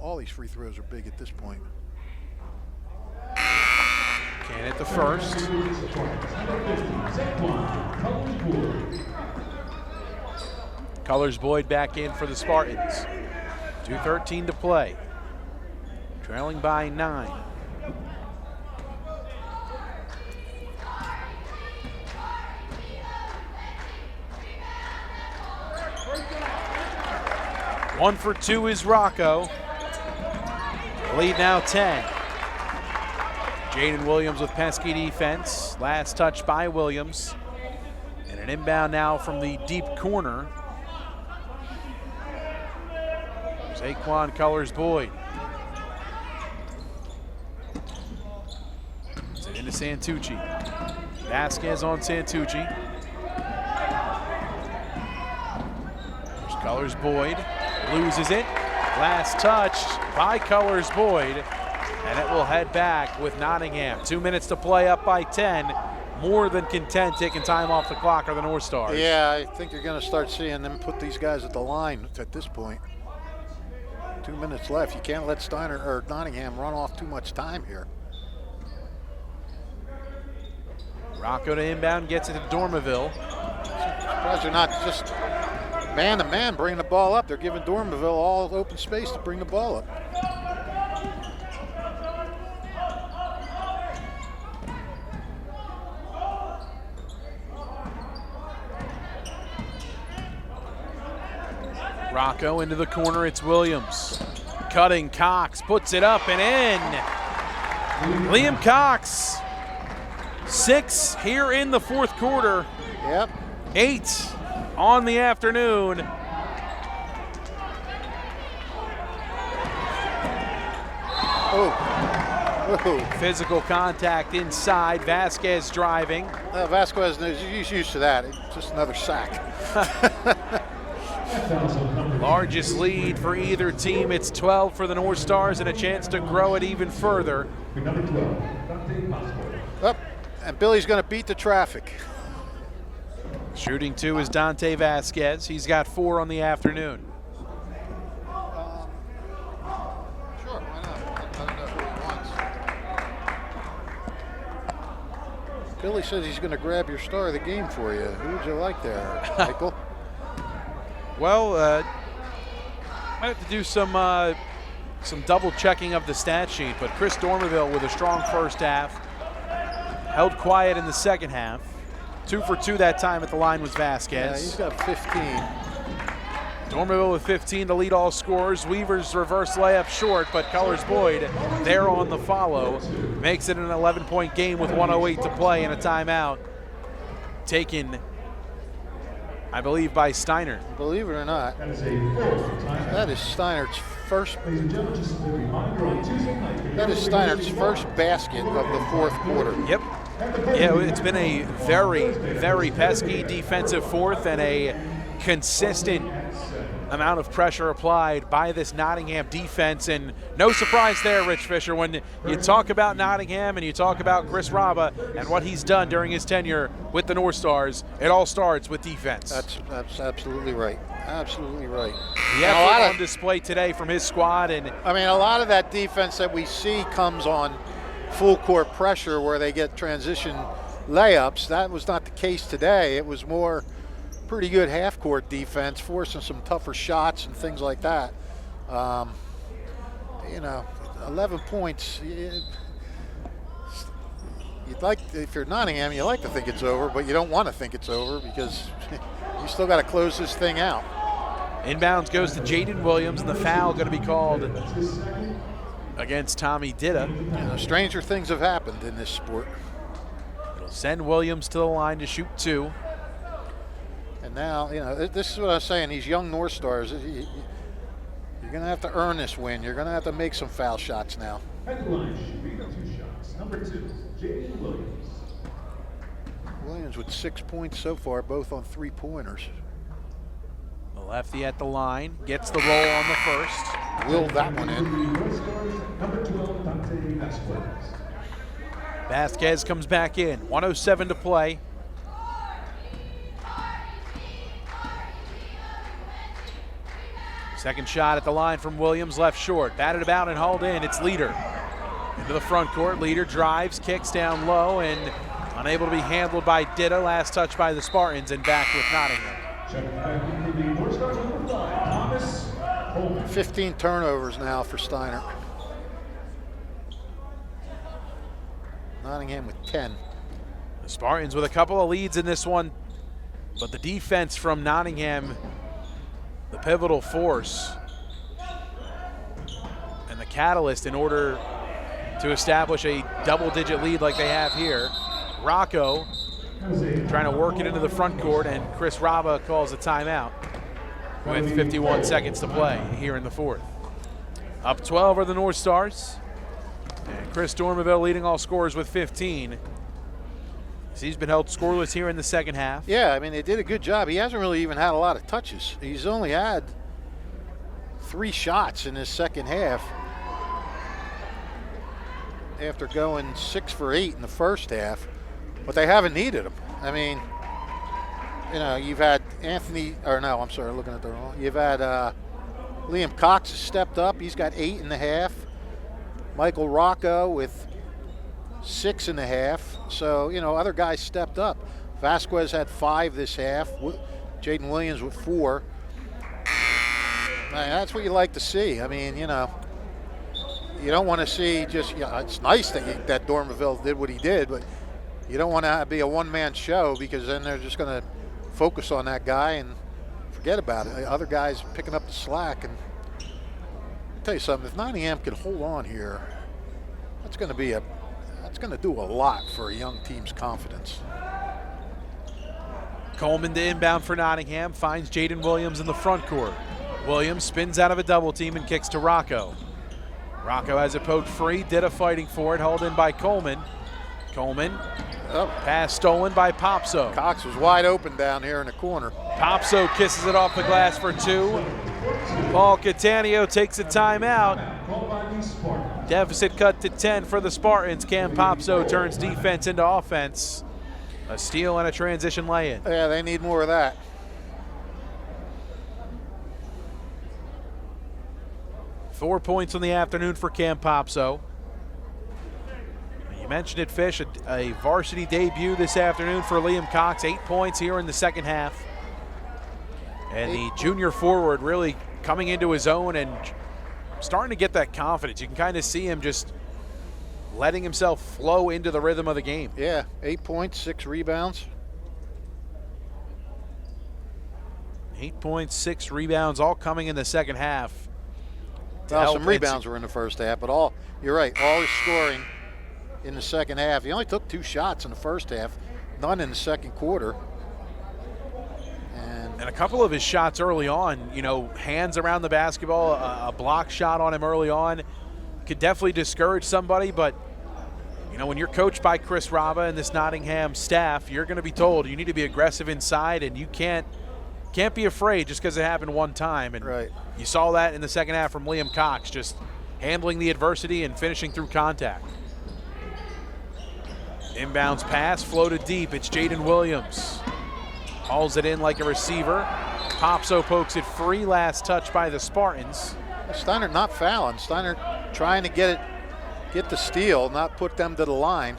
All these free throws are big at this point. Can hit the first. Colors-Boyd back in for the Spartans. 2:13 to play. Trailing by 9. One for 2 is Rocco. Lead now 10. Jaden Williams with pesky defense. Last touch by Williams. And an inbound now from the deep corner. Zaquan Colors-Boyd. It's it into Santucci. Vasquez on Santucci. There's Colors-Boyd. Loses it. Last touch by Colors-Boyd. And it will head back with Nottingham. 2 minutes to play, up by 10. More than content taking time off the clock are the Northstars. Yeah, I think you're going to start seeing them put these guys at the line at this point. 2 minutes left. You can't let Steinert or Nottingham run off too much time here. Rocco to inbound, gets it to Dormeville. Surprised they're not just man-to-man bringing the ball up. They're giving Dormeville all open space to bring the ball up. Rocco into the corner, it's Williams. Cutting, Cox puts it up and in. Liam Cox, 6 here in the fourth quarter. Yep. 8 on the afternoon. Oh. Physical contact inside, Vasquez driving. Vasquez, he's used to that. It's just another sack. Largest lead for either team. It's 12 for the Northstars and a chance to grow it even further. Up, and Billy's going to beat the traffic. Shooting 2 is Dante Vasquez. He's got 4 on the afternoon. Sure. Billy says he's going to grab your star of the game for you. Who would you like there, Michael? Well, I have to do some double checking of the stat sheet, but Chris Dormerville with a strong first half. Held quiet in the second half. 2 for 2 that time at the line was Vasquez. Yeah, he's got 15. Dormerville with 15 to lead all scorers. Weaver's reverse layup short, but Colors Boyd there on the follow. Makes it an 11-point game with 1:08 to play and a timeout taken, I believe, by Steinert. Believe it or not, that is Steinert's first. That is Steinert's first basket of the fourth quarter. Yep. Yeah, it's been a very, very pesky defensive fourth and a consistent amount of pressure applied by this Nottingham defense, and no surprise there, Rich Fisher, when you talk about Nottingham and you talk about Chris Raba and what he's done during his tenure with the Northstars, it all starts with defense. That's absolutely right. Absolutely right. The effort on display today from his squad, and I mean, a lot of that defense that we see comes on full court pressure where they get transition layups. That was not the case today. It was more pretty good half-court defense, forcing some tougher shots and things like that. 11 points. You'd like, if you're Nottingham, you like to think it's over, but you don't want to think it's over because you still got to close this thing out. Inbounds goes to Jaden Williams, and the foul going to be called against Tommy Ditta. Stranger things have happened in this sport. It'll send Williams to the line to shoot 2. And now, this is what I was saying, these young North Stars, you're going to have to earn this win. You're going to have to make some foul shots now. At the line, shooting 2 shots. Number 2, Jaden Williams. Williams with 6 points so far, both on 3-pointers. The lefty at the line, gets the roll on the first. Willed that one in. Number 12, Dante Vasquez. Vasquez comes back in, 1:07 to play. Second shot at the line from Williams, left short. Batted about and hauled in. It's Leader. Into the front court. Leader drives, kicks down low, and unable to be handled by Ditta. Last touch by the Spartans, and back with Nottingham. 15 turnovers now for Steiner. Nottingham with 10. The Spartans with a couple of leads in this one, but the defense from Nottingham, the pivotal force and the catalyst in order to establish a double-digit lead like they have here. Rocco trying to work it into the front court, and Chris Raba calls a timeout with 51 seconds to play here in the fourth. Up 12 are the North Stars, and Chris Dormerville leading all scorers with 15. He's been held scoreless here in the second half. Yeah, I mean, they did a good job. He hasn't really even had a lot of touches. He's only had 3 shots in his second half after going 6 for 8 in the first half, but they haven't needed him. I mean, you've had looking at the wrong. You've had Liam Cox has stepped up. He's got 8.5. Michael Rocco with 6.5. So, other guys stepped up. Vasquez had 5 this half. Jaden Williams with 4. That's what you like to see. I mean, you don't want to see just, it's nice that Dormerville did what he did, but you don't want to be a one-man show because then they're just going to focus on that guy and forget about it. Other guys picking up the slack. And I'll tell you something, if Nottingham can hold on here, that's going to do a lot for a young team's confidence. Coleman to inbound for Nottingham, finds Jaden Williams in the front court. Williams spins out of a double team and kicks to Rocco. Rocco has it poked free, Ditta fighting for it, hauled in by Coleman. Coleman, pass stolen by Popso. Cox was wide open down here in the corner. Popso kisses it off the glass for 2. Paul Cattaneo takes a timeout. Deficit cut to 10 for the Spartans. Cam Popso turns defense into offense. A steal and a transition lay-in. Yeah, they need more of that. Four points on the afternoon for Cam Popso. A You mentioned it, Fish, a varsity debut this afternoon for Liam Cox. 8 points here in the second half. And the junior forward really coming into his own and starting to get that confidence. You can kind of see him just letting himself flow into the rhythm of the game. Yeah, 8 points, 6 rebounds. 8 points, 6 rebounds, all coming in the second half. Well, some rebounds were in the first half, but you're right, all his scoring in the second half. He only took 2 shots in the first half, none in the second quarter. And a couple of his shots early on, hands around the basketball, a block shot on him early on, could definitely discourage somebody. But, when you're coached by Chris Raba and this Nottingham staff, you're going to be told you need to be aggressive inside, and you can't be afraid just because it happened one time. And right. You saw that in the second half from Liam Cox, just handling the adversity and finishing through contact. Inbounds pass, floated deep. It's Jaden Williams. Hauls it in like a receiver. Popso pokes it free. Last touch by the Spartans. Steinert not fouling. Steinert trying to get the steal, not put them to the line.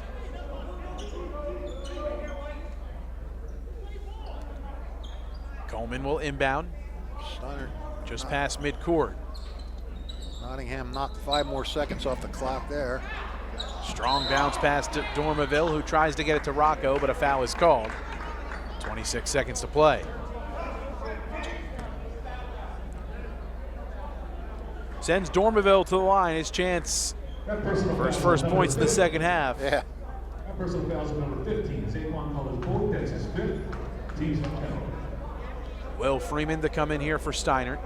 Coleman will inbound. Steinert just past midcourt. Nottingham knocked 5 more seconds off the clock there. Strong bounce pass to Dormaville, who tries to get it to Rocco, but a foul is called. 26 seconds to play. Sends Dormaville to the line. His chance for his first points in the second half. Yeah. That personal fouls at number 15, Zaquan Collins-Boyd. That's his 5th. Team's penalty. Will Freeman to come in here for Steinert.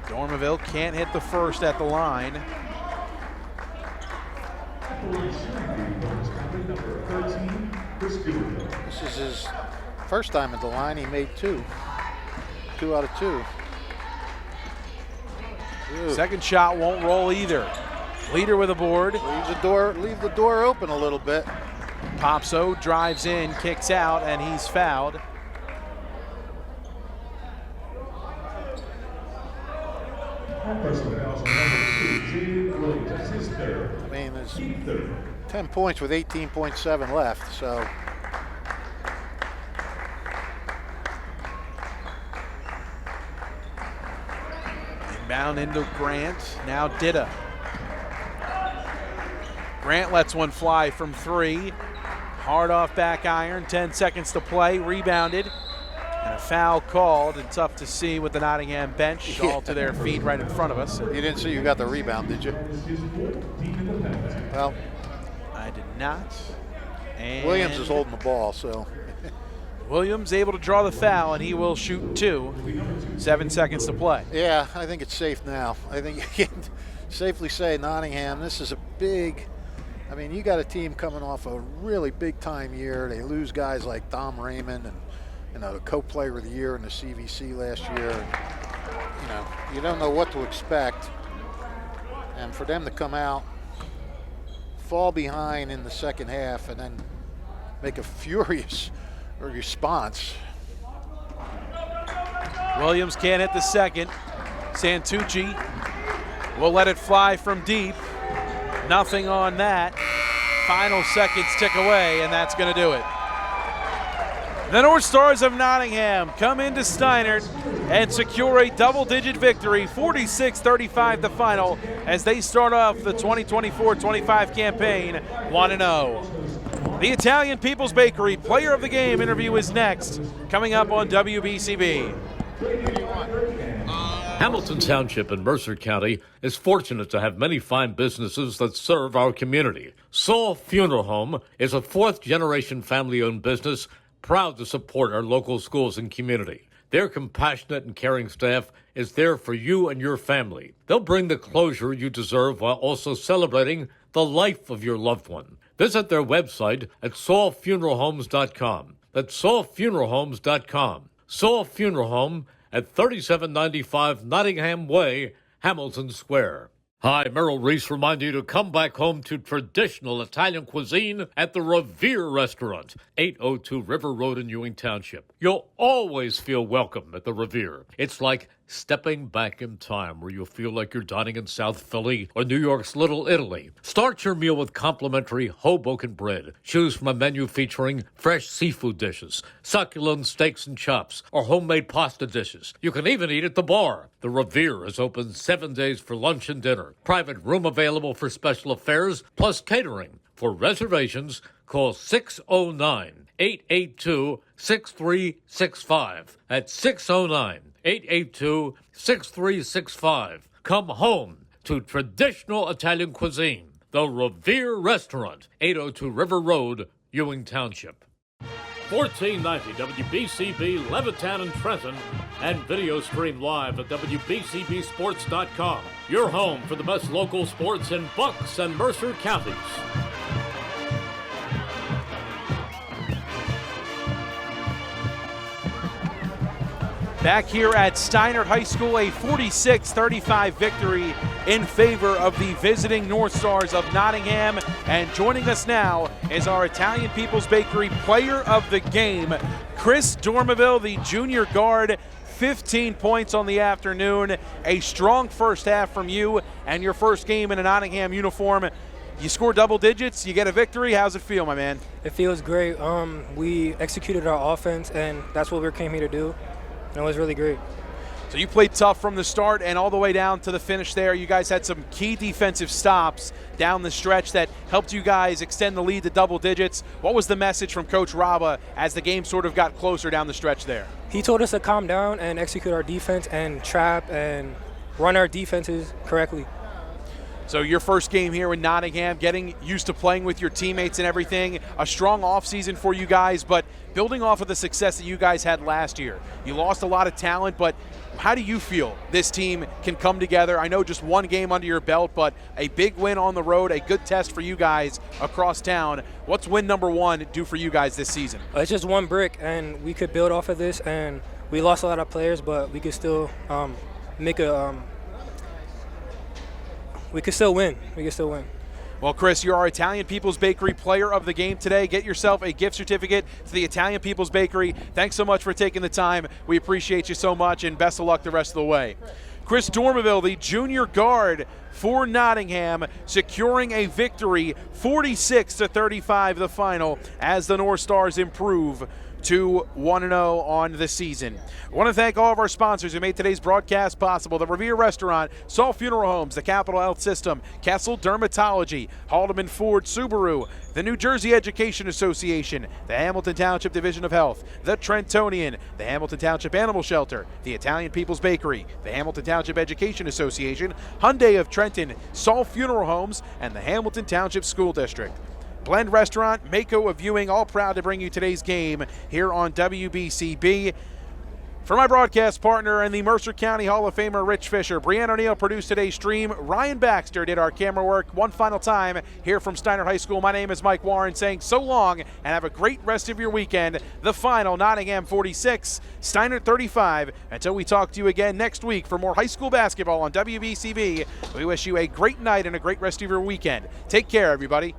Dormaville can't hit the first at the line. This is his first time at the line. He made 2. 2 out of 2. Ooh. Second shot won't roll either. Leader with a board. Leave the door open a little bit. Popso drives in, kicks out, and he's fouled. I mean, there's 10 points with 18.7 left, so. Inbound into Grant, now Ditta. Grant lets one fly from 3. Hard off back iron, 10 seconds to play, rebounded. And a foul called, and tough to see with the Nottingham bench all to their feet right in front of us. You didn't see you got the rebound, did you? Well, I did not. And Williams is holding the ball, so. Williams able to draw the foul, and he will shoot 2. 7 seconds to play. Yeah, I think it's safe now. I think you can safely say Nottingham, this is a big, I mean, you got a team coming off a really big time year. They lose guys like Dom Raymond and, the co-player of the year in the CVC last year. And, you don't know what to expect. And for them to come out, fall behind in the second half, and then make a furious response. Williams can't hit the second. Santucci will let it fly from deep. Nothing on that. Final seconds tick away, and that's going to do it. The North Stars of Nottingham come into Steinert and secure a double-digit victory, 46-35 the final, as they start off the 2024-25 campaign 1-0. The Italian People's Bakery Player of the Game interview is next, coming up on WBCB. Hamilton Township in Mercer County is fortunate to have many fine businesses that serve our community. Saul Funeral Home is a 4th-generation family-owned business proud to support our local schools and community. Their compassionate and caring staff is there for you and your family. They'll bring the closure you deserve while also celebrating the life of your loved one. Visit their website at saulfuneralhomes.com. That's saulfuneralhomes.com. Saul Funeral Home at 3795 Nottingham Way, Hamilton Square. Hi, Merrill Reese reminding you to come back home to traditional Italian cuisine at the Revere Restaurant, 802 River Road in Ewing Township. You'll always feel welcome at the Revere. It's like stepping back in time where you'll feel like you're dining in South Philly or New York's Little Italy. Start your meal with complimentary Hoboken bread. Choose from a menu featuring fresh seafood dishes, succulent steaks and chops, or homemade pasta dishes. You can even eat at the bar. The Revere is open 7 days for lunch and dinner. Private room available for special affairs, plus catering. For reservations, call 609-882-6365. That's 609-882-6365. Come home to traditional Italian cuisine. The Revere Restaurant, 802 River Road, Ewing Township. 1490 WBCB Levittown and Trenton, and video stream live at WBCBsports.com. Your home for the best local sports in Bucks and Mercer counties. Back here at Steinert High School, a 46-35 victory in favor of the visiting Northstars of Nottingham. And joining us now is our Italian People's Bakery Player of the Game, Chris Dormeville, the junior guard. 15 points on the afternoon. A strong first half from you, and your first game in a Nottingham uniform. You score double digits, you get a victory. How's it feel, my man? It feels great. We executed our offense, and that's what we came here to do. And it was really great. So you played tough from the start and all the way down to the finish there. You guys had some key defensive stops down the stretch that helped you guys extend the lead to double digits. What was the message from Coach Raba as the game sort of got closer down the stretch there? He told us to calm down and execute our defense and trap and run our defenses correctly. So your first game here in Nottingham, getting used to playing with your teammates and everything, a strong offseason for you guys, but building off of the success that you guys had last year. You lost a lot of talent, but how do you feel this team can come together? I know just one game under your belt, but a big win on the road, a good test for you guys across town. What's win number one do for you guys this season? It's just one brick, and we could build off of this, and we lost a lot of players, but we could still make a we could still win. Well, Chris, you're our Italian People's Bakery Player of the Game today. Get yourself a gift certificate to the Italian People's Bakery. Thanks so much for taking the time. We appreciate you so much, and best of luck the rest of the way. Chris Dormeville, the junior guard for Nottingham, securing a victory, 46-35 the final, as the Northstars improve to 1-0 on the season. I want to thank all of our sponsors who made today's broadcast possible. The Revere Restaurant, Saul Funeral Homes, the Capital Health System, Kessel Dermatology, Haldeman Ford Subaru, the New Jersey Education Association, the Hamilton Township Division of Health, the Trentonian, the Hamilton Township Animal Shelter, the Italian People's Bakery, the Hamilton Township Education Association, Hyundai of Trenton, Saul Funeral Homes, and the Hamilton Township School District. Blend Restaurant, Mako of Ewing, all proud to bring you today's game here on WBCB. For my broadcast partner and the Mercer County Hall of Famer Rich Fisher, Brianna O'Neill produced today's stream. Ryan Baxter did our camera work. One final time here from Steinert High School. My name is Mike Warren saying so long and have a great rest of your weekend. The final, Nottingham 46, Steinert 35. Until we talk to you again next week for more high school basketball on WBCB, we wish you a great night and a great rest of your weekend. Take care, everybody.